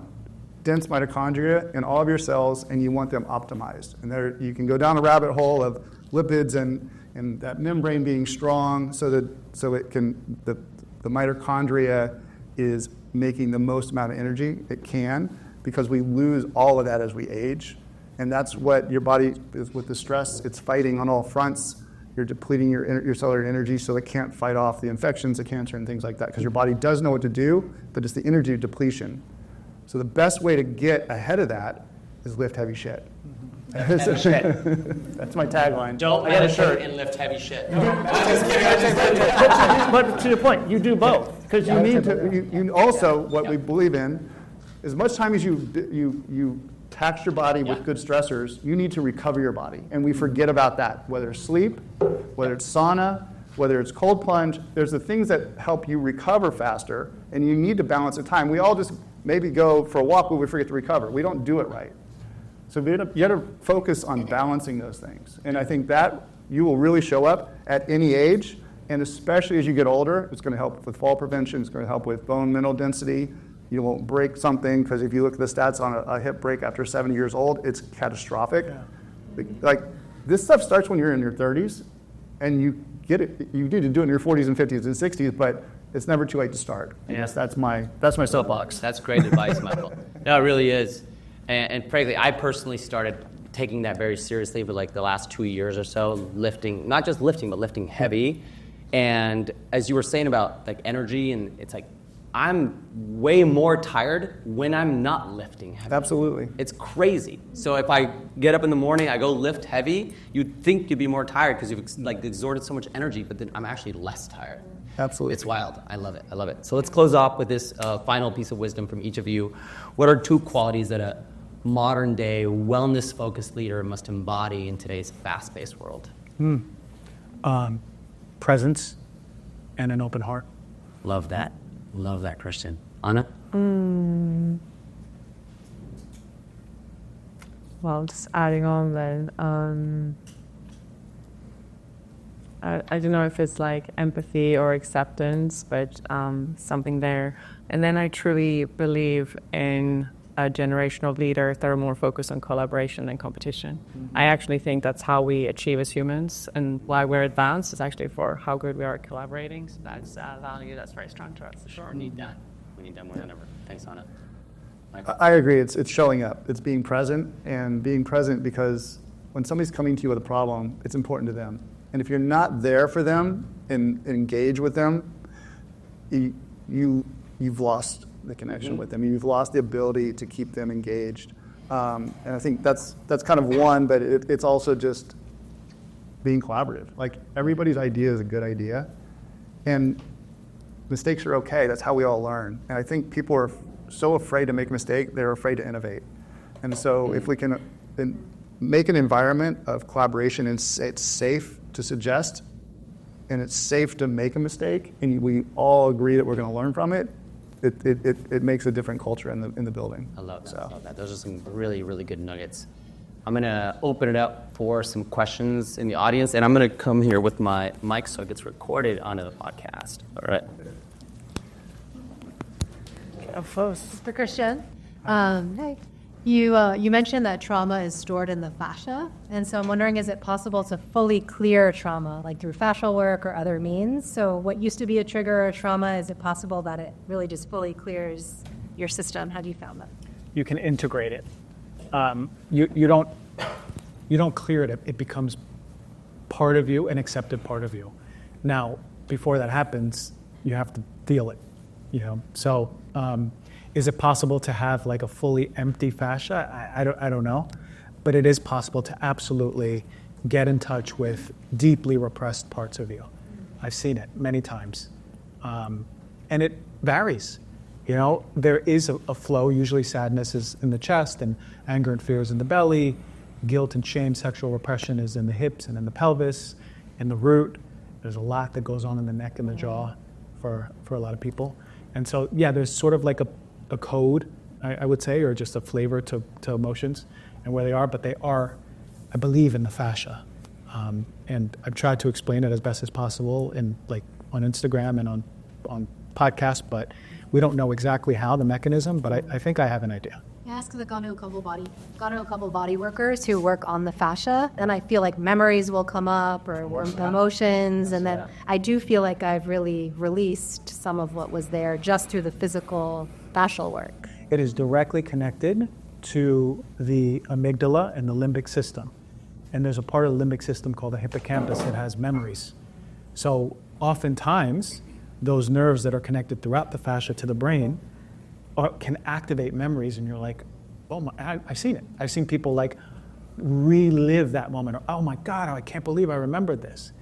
dense mitochondria in all of your cells, and you want them optimized. And there you can go down a rabbit hole of lipids and that membrane being strong, so the mitochondria is making the most amount of energy it can, because we lose all of that as we age. And that's what your body is with the stress. It's fighting on all fronts. You're depleting your cellular energy, so it can't fight off the infections, the cancer, and things like that, because your body does know what to do, but it's the energy depletion. So the best way to get ahead of that is lift heavy shit.
Heavy shit.
That's my tagline.
Don't meditate and lift heavy shit.
But to your point, you do both, because you need to. You also, what we believe in, as much time as you tax your body with good stressors, you need to recover your body, and we forget about that. Whether it's sleep, whether it's sauna, whether it's cold plunge, there's the things that help you recover faster, and you need to balance the time. We all just maybe go for a walk, but we forget to recover. We don't do it right. So you have to focus on balancing those things. And I think that you will really show up at any age, and especially as you get older, it's going to help with fall prevention, it's going to help with bone mineral density. You won't break something, because if you look at the stats on a hip break after 70 years old, it's catastrophic. Yeah. Like, this stuff starts when you're in your 30s, and you get it. You need to do it in your 40s and 50s and 60s, but it's never too late to start. Yes, that's my soapbox.
That's great advice, Michael. No, it really is. And frankly, I personally started taking that very seriously for like the last 2 years or so, lifting, not just lifting, but lifting heavy. And as you were saying about like energy, and it's like, I'm way more tired when I'm not lifting heavy.
Absolutely.
It's crazy. So if I get up in the morning, I go lift heavy, you'd think you'd be more tired because you've like exerted so much energy, but then I'm actually less tired.
Absolutely.
It's wild. I love it. So let's close off with this final piece of wisdom from each of you. What are 2 qualities that a modern-day, wellness-focused leader must embody in today's fast-paced world?
Presence and an open heart.
Love that, Christian. Anna?
Well, just adding on then, I don't know if it's like empathy or acceptance, but something there. And then I truly believe in a generation of leaders that are more focused on collaboration and competition. I actually think that's how we achieve as humans, and why we're advanced is actually for how good we are at collaborating. So that's a value that's very strong to us.
Sure, need that. We need that more than ever. Thanks, Anna.
I agree. It's showing up. It's being present, and being present because when somebody's coming to you with a problem, it's important to them. And if you're not there for them and engage with them, you've lost the connection with them. You've lost the ability to keep them engaged. And I think that's kind of one, but it's also just being collaborative. Like, everybody's idea is a good idea, and mistakes are okay. That's how we all learn. And I think people are so afraid to make a mistake, they're afraid to innovate. And so if we can make an environment of collaboration, and it's safe to suggest, and it's safe to make a mistake, and we all agree that we're going to learn from it, it makes a different culture in the building.
I love that. I love that. Those are some really, really good nuggets. I'm going to open it up for some questions in the audience, and I'm going to come here with my mic so it gets recorded onto the podcast. All right.
Of course.
Mr. Christian, hey. You mentioned that trauma is stored in the fascia, and so I'm wondering, is it possible to fully clear trauma, like through fascial work or other means? So what used to be a trigger or trauma, is it possible that it really just fully clears your system? How do you found that?
You can integrate it. You don't clear it. It becomes part of you, an accepted part of you. Now, before that happens, you have to feel it. So is it possible to have like a fully empty fascia? I don't know, but it is possible to absolutely get in touch with deeply repressed parts of you. I've seen it many times, and it varies. There is a flow. Usually sadness is in the chest, and anger and fear is in the belly. Guilt and shame, sexual repression is in the hips and in the pelvis, in the root. There's a lot that goes on in the neck and the jaw for a lot of people. And so, yeah, there's sort of like a code, I would say, or just a flavor to emotions and where they are, but they are, I believe, in the fascia. And I've tried to explain it as best as possible on Instagram and on podcasts, but we don't know exactly how, the mechanism, but I think I have an idea.
I asked because I've gone to a couple body workers who work on the fascia, and I feel like memories will come up or emotions, and then I do feel like I've really released some of what was there just through the physical fascial work.
It is directly connected to the amygdala and the limbic system. And there's a part of the limbic system called the hippocampus that has memories. So oftentimes, those nerves that are connected throughout the fascia to the brain can activate memories, and you're like, oh my, I've seen it. I've seen people like relive that moment, or oh my God, I can't believe I remembered this.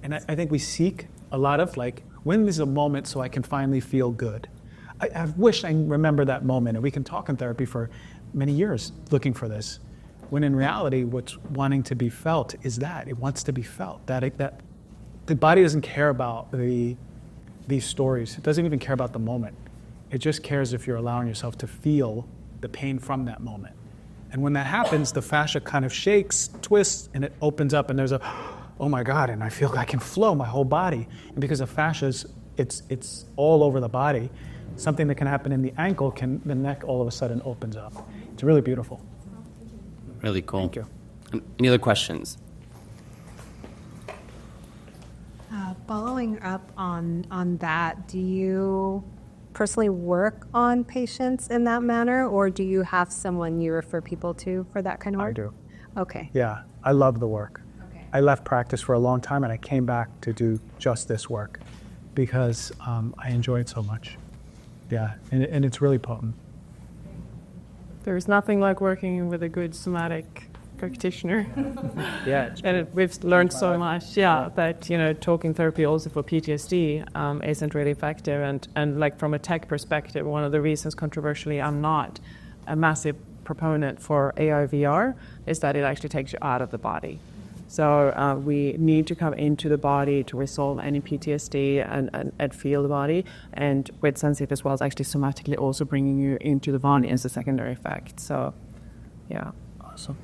And I think we seek a lot of like, when is a moment so I can finally feel good? I wish I remember that moment, and we can talk in therapy for many years looking for this, when in reality what's wanting to be felt is that it wants to be felt, that the body doesn't care about these stories. It doesn't even care about the moment. It just cares if you're allowing yourself to feel the pain from that moment. And when that happens, the fascia kind of shakes, twists, and it opens up, and there's a, oh my God, and I feel like I can flow my whole body. And because the fascia it's all over the body, something that can happen in the ankle, the neck all of a sudden opens up. It's really beautiful.
Really cool.
Thank you.
Any other questions?
Following up on that, do you personally work on patients in that manner, or do you have someone you refer people to for that kind of work?
I do.
Okay.
Yeah, I love the work.
Okay.
I left practice for a long time, and I came back to do just this work because I enjoy it so much. Yeah, and it's really potent.
There's nothing like working with a good somatic practitioner.
Yeah.
And we've learned so much, that, talking therapy also for PTSD isn't really effective. And like from a tech perspective, one of the reasons controversially I'm not a massive proponent for AR/VR is that it actually takes you out of the body. So we need to come into the body to resolve any PTSD and feel the body. And with Sensate as well, it's actually somatically also bringing you into the body as a secondary effect. So, yeah.
Awesome.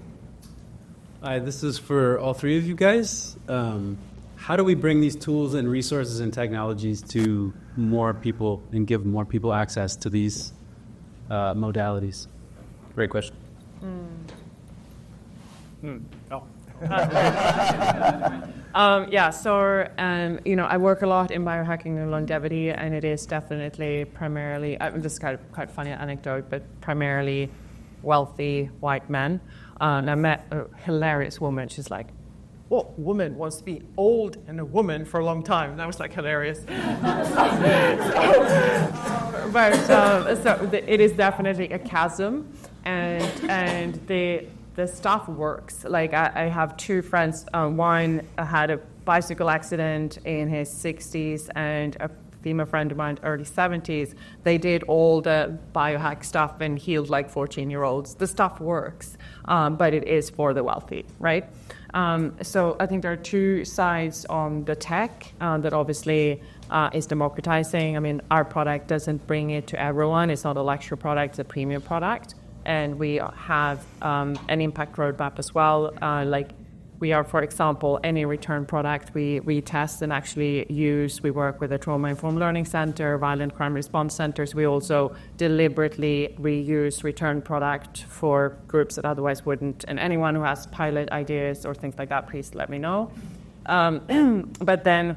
Hi, this is for all three of you guys. How do we bring these tools and resources and technologies to more people and give more people access to these modalities? Great question.
I work a lot in biohacking and longevity, and it is definitely primarily, this is kind of quite funny anecdote, but primarily wealthy white men. And I met a hilarious woman. She's like, "What woman wants to be old and a woman for a long time?" And that was like hilarious. It is definitely a chasm, and the stuff works. Like I have two friends. One had a bicycle accident in his 60s, and a female friend of mine, early 70s. They did all the biohack stuff and healed like 14-year-olds. The stuff works, but it is for the wealthy, right? So I think there are two sides on the tech that obviously is democratizing. I mean, our product doesn't bring it to everyone. It's not a luxury product, it's a premium product. And we have an impact roadmap as well. We are, for example, any return product we test and actually use. We work with a trauma-informed learning center, violent crime response centers. We also deliberately reuse return product for groups that otherwise wouldn't. And anyone who has pilot ideas or things like that, please let me know. But then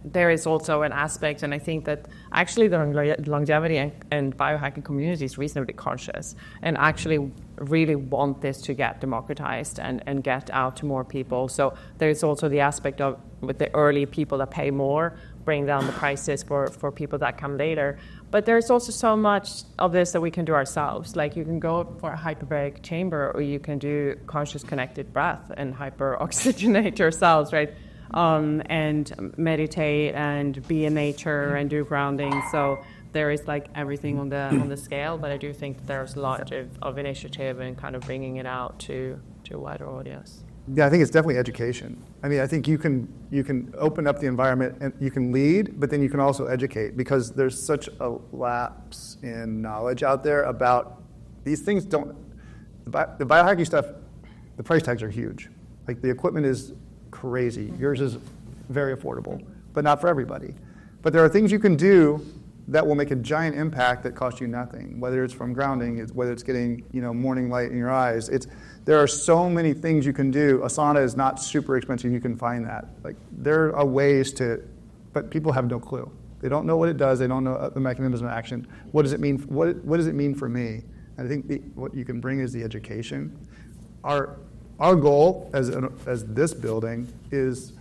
there is also an aspect, and I think that actually the longevity and biohacking community is reasonably conscious and actually really want this to get democratized and get out to more people. So there's also the aspect of, with the early people that pay more, bring down the prices for people that come later. But there's also so much of this that we can do ourselves. Like you can go for a hyperbaric chamber, or you can do conscious connected breath and hyper-oxygenate yourselves, right? And meditate and be in nature and do grounding. So there is like everything on the scale, but I do think that there's a lot of initiative and kind of bringing it out to a wider audience.
Yeah, I think it's definitely education. I mean, I think you can open up the environment and you can lead, but then you can also educate, because there's such a lapse in knowledge out there about these things. The biohacking stuff, the price tags are huge. Like the equipment is crazy. Yours is very affordable, but not for everybody. But there are things you can do that will make a giant impact that cost you nothing, whether it's from grounding, whether it's getting morning light in your eyes. There are so many things you can do. A sauna is not super expensive. You can find that. Like there are ways to, but people have no clue. They don't know what it does. They don't know the mechanism of action. What does it mean? What does it mean for me? And I think what you can bring is the education. Our goal as this building is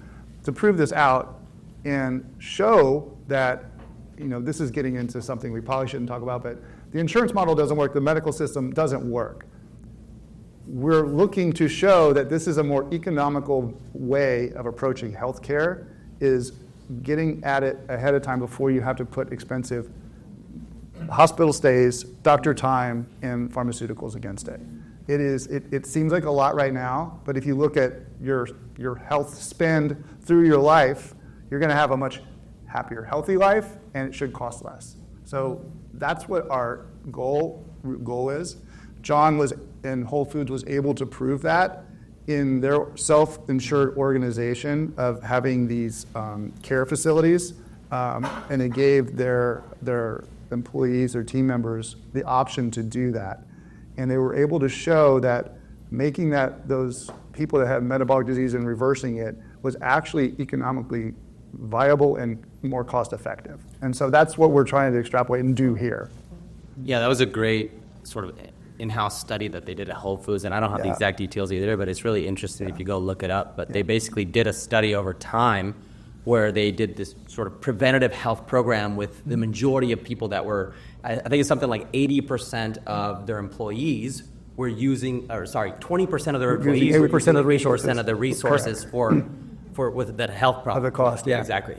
to prove this out and show that this is getting into something we probably shouldn't talk about, but the insurance model doesn't work, the medical system doesn't work. We're looking to show that this is a more economical way of approaching healthcare, is getting at it ahead of time before you have to put expensive hospital stays, doctor time, and pharmaceuticals against it. It seems like a lot right now, but if you look at your health spend through your life, you're going to have a much happier, healthy life, and it should cost less. So that's what our goal is. John in Whole Foods was able to prove that in their self-insured organization of having these care facilities, and it gave their employees or team members the option to do that. And they were able to show that making those people that have metabolic disease and reversing it was actually economically viable and more cost effective. And so that's what we're trying to extrapolate and do here.
Yeah, that was a great sort of in-house study that they did at Whole Foods, and I don't have the exact details either, but it's really interesting if you go look it up. But they basically did a study over time where they did this sort of preventative health program with the majority of people that were, I think it's something like 80% of their employees were using, 20% of their employees were using 80% of the resources for with that health problem.
Of the cost, yeah.
Exactly.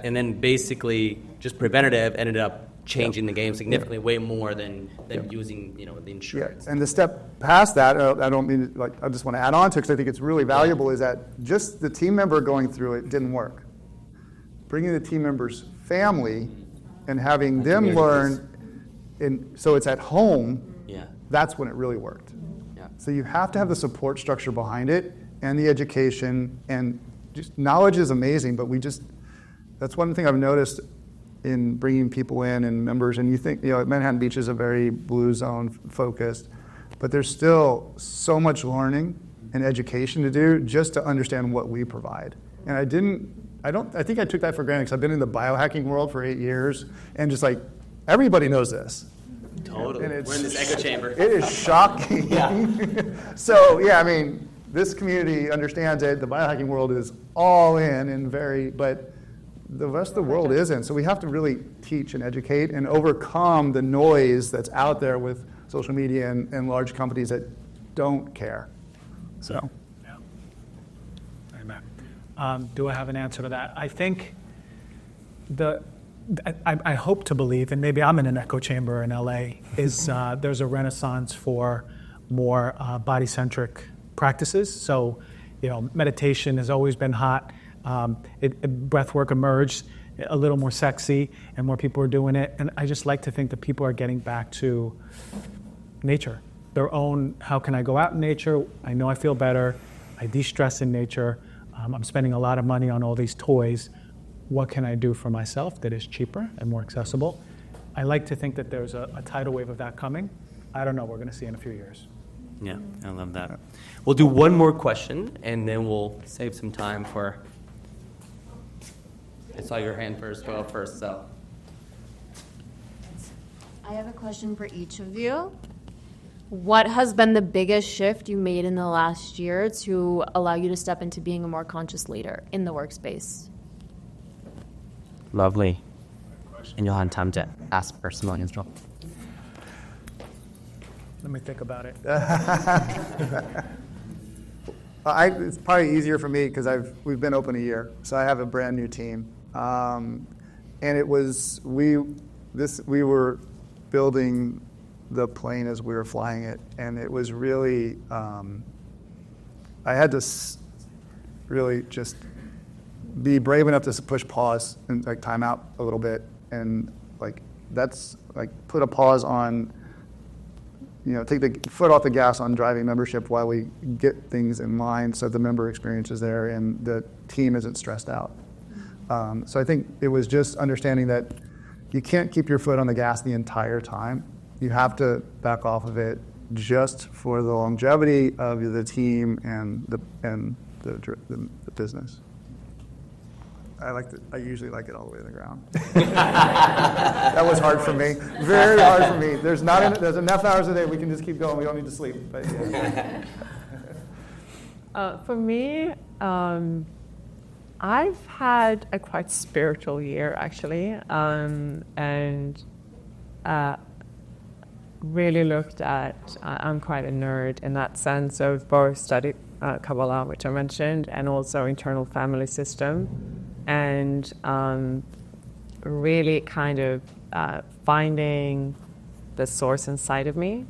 And then basically just preventative ended up changing the game significantly, way more than using the insurance.
Yeah. And the step past that, I don't mean I just want to add on to it because I think it's really valuable, is that just the team member going through it didn't work. Bringing the team member's family and having them learn, so it's at home, that's when it really worked. Yeah. So you have to have the support structure behind it and the education, and just knowledge is amazing, but that's one thing I've noticed in bringing people in and members. And you think, Manhattan Beach is a very blue zone focused, but there's still so much learning and education to do just to understand what we provide. And I think I took that for granted because I've been in the biohacking world for 8 years, and just like, everybody knows this.
Totally.
And
We're in this echo chamber.
It is shocking. So, I mean, this community understands it. The biohacking world is all in and but the rest of the world isn't. So we have to really teach and educate and overcome the noise that's out there with social media and large companies that don't care. So.
Amen. Do I have an answer to that? I think I hope to believe, and maybe I'm in an echo chamber in LA, is there's a renaissance for more body-centric practices. So, meditation has always been hot. Breath work emerged a little more sexy, and more people are doing it. And I just like to think that people are getting back to nature, their own. How can I go out in nature? I know I feel better. I de-stress in nature. I'm spending a lot of money on all these toys. What can I do for myself that is cheaper and more accessible? I like to think that there's a tidal wave of that coming. I don't know. We're going to see in a few years.
Yeah, I love that. We'll do one more question, and then we'll save some time for... I saw your hand first, so...
I have a question for each of you. What has been the biggest shift you made in the last year to allow you to step into being a more conscious leader in the workspace?
Lovely. And you'll have time to ask personally as well.
Let me think about it.
It's probably easier for me because we've been open a year, so I have a brand new team, and it was we were building the plane as we were flying it, and it was really I had to really just be brave enough to push pause and like time out a little bit, and put a pause on. Take the foot off the gas on driving membership while we get things in line so the member experience is there and the team isn't stressed out. So I think it was just understanding that you can't keep your foot on the gas the entire time. You have to back off of it just for the longevity of the team and the business. I usually like it all the way to the ground. That was hard for me. Very hard for me. There's enough hours a day we can just keep going. We don't need to sleep. But yeah.
For me, I've had a quite spiritual year actually, and really looked at. I'm quite a nerd in that sense. So I've both studied Kabbalah, which I mentioned, and also internal family system. And really kind of finding the source inside of me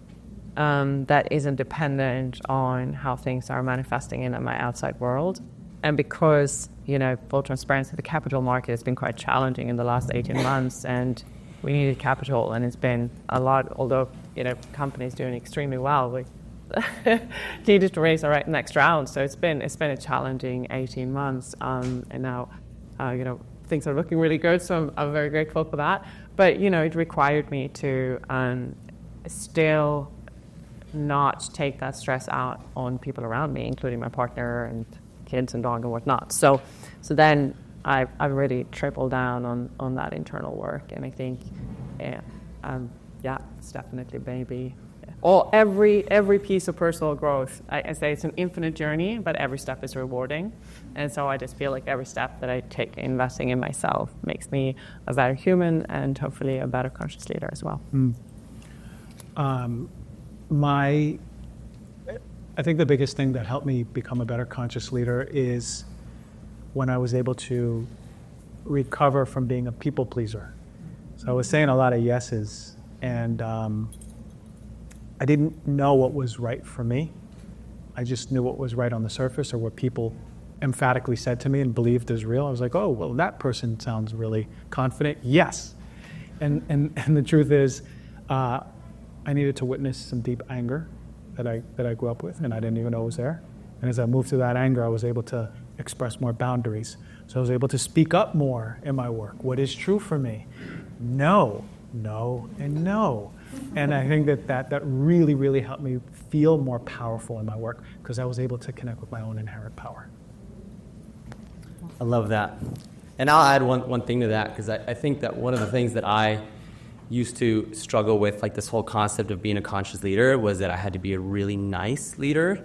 that isn't dependent on how things are manifesting in my outside world. And because, full transparency, the capital market has been quite challenging in the last 18 months, and we needed capital, and it's been a lot, although, companies doing extremely well, we needed to raise our next round. So it's been a challenging 18 months, and now things are looking really good, so I'm very grateful for that. But, it required me to still not take that stress out on people around me, including my partner and kids and dog and whatnot. So then I've really tripled down on that internal work, and I think, it's definitely maybe every piece of personal growth. I say it's an infinite journey, but every step is rewarding. And so I just feel like every step that I take investing in myself makes me a better human and hopefully a better conscious leader as well.
I think the biggest thing that helped me become a better conscious leader is when I was able to recover from being a people pleaser. So I was saying a lot of yeses, and I didn't know what was right for me. I just knew what was right on the surface, or what people emphatically said to me and believed is real. I was like, oh, well, that person sounds really confident. Yes. And the truth is, I needed to witness some deep anger that I grew up with, and I didn't even know it was there. And as I moved through that anger, I was able to express more boundaries. So I was able to speak up more in my work. What is true for me? No, no, and no. And I think that really, really helped me feel more powerful in my work because I was able to connect with my own inherent power.
I love that. And I'll add one thing to that, because I think that one of the things that I used to struggle with, like this whole concept of being a conscious leader, was that I had to be a really nice leader.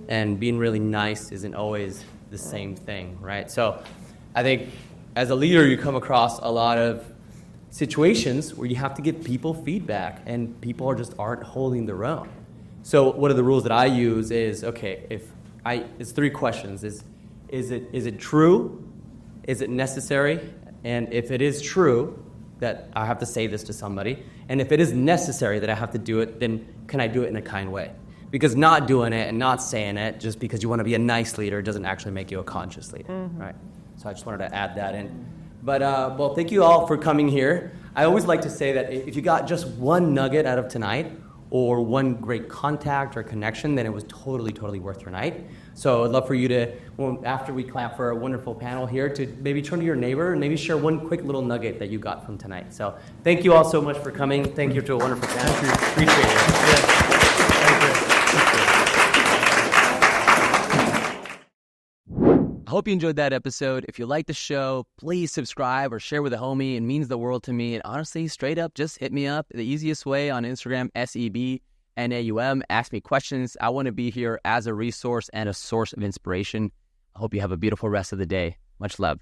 And being really nice isn't always the same thing, right? So I think as a leader, you come across a lot of situations where you have to give people feedback, and people aren't holding their own. So one of the rules that I use is, okay, it's 3 questions. Is it true? Is it necessary? And if it is true that I have to say this to somebody, and if it is necessary that I have to do it, then can I do it in a kind way? Because not doing it and not saying it just because you want to be a nice leader doesn't actually make you a conscious leader, right? So I just wanted to add that in. But, well, thank you all for coming here. I always like to say that if you got just one nugget out of tonight, or one great contact or connection, then it was totally, totally worth your night. So I'd love for you to, after we clap for a wonderful panel here, to maybe turn to your neighbor and maybe share one quick little nugget that you got from tonight. So thank you all so much for coming. Thank you to a wonderful panel. Appreciate it. Yeah. I hope you enjoyed that episode. If you like the show, please subscribe or share with a homie. It means the world to me. And honestly, straight up, just hit me up. The easiest way on Instagram, SEBNAUM. Ask me questions. I want to be here as a resource and a source of inspiration. I hope you have a beautiful rest of the day. Much love.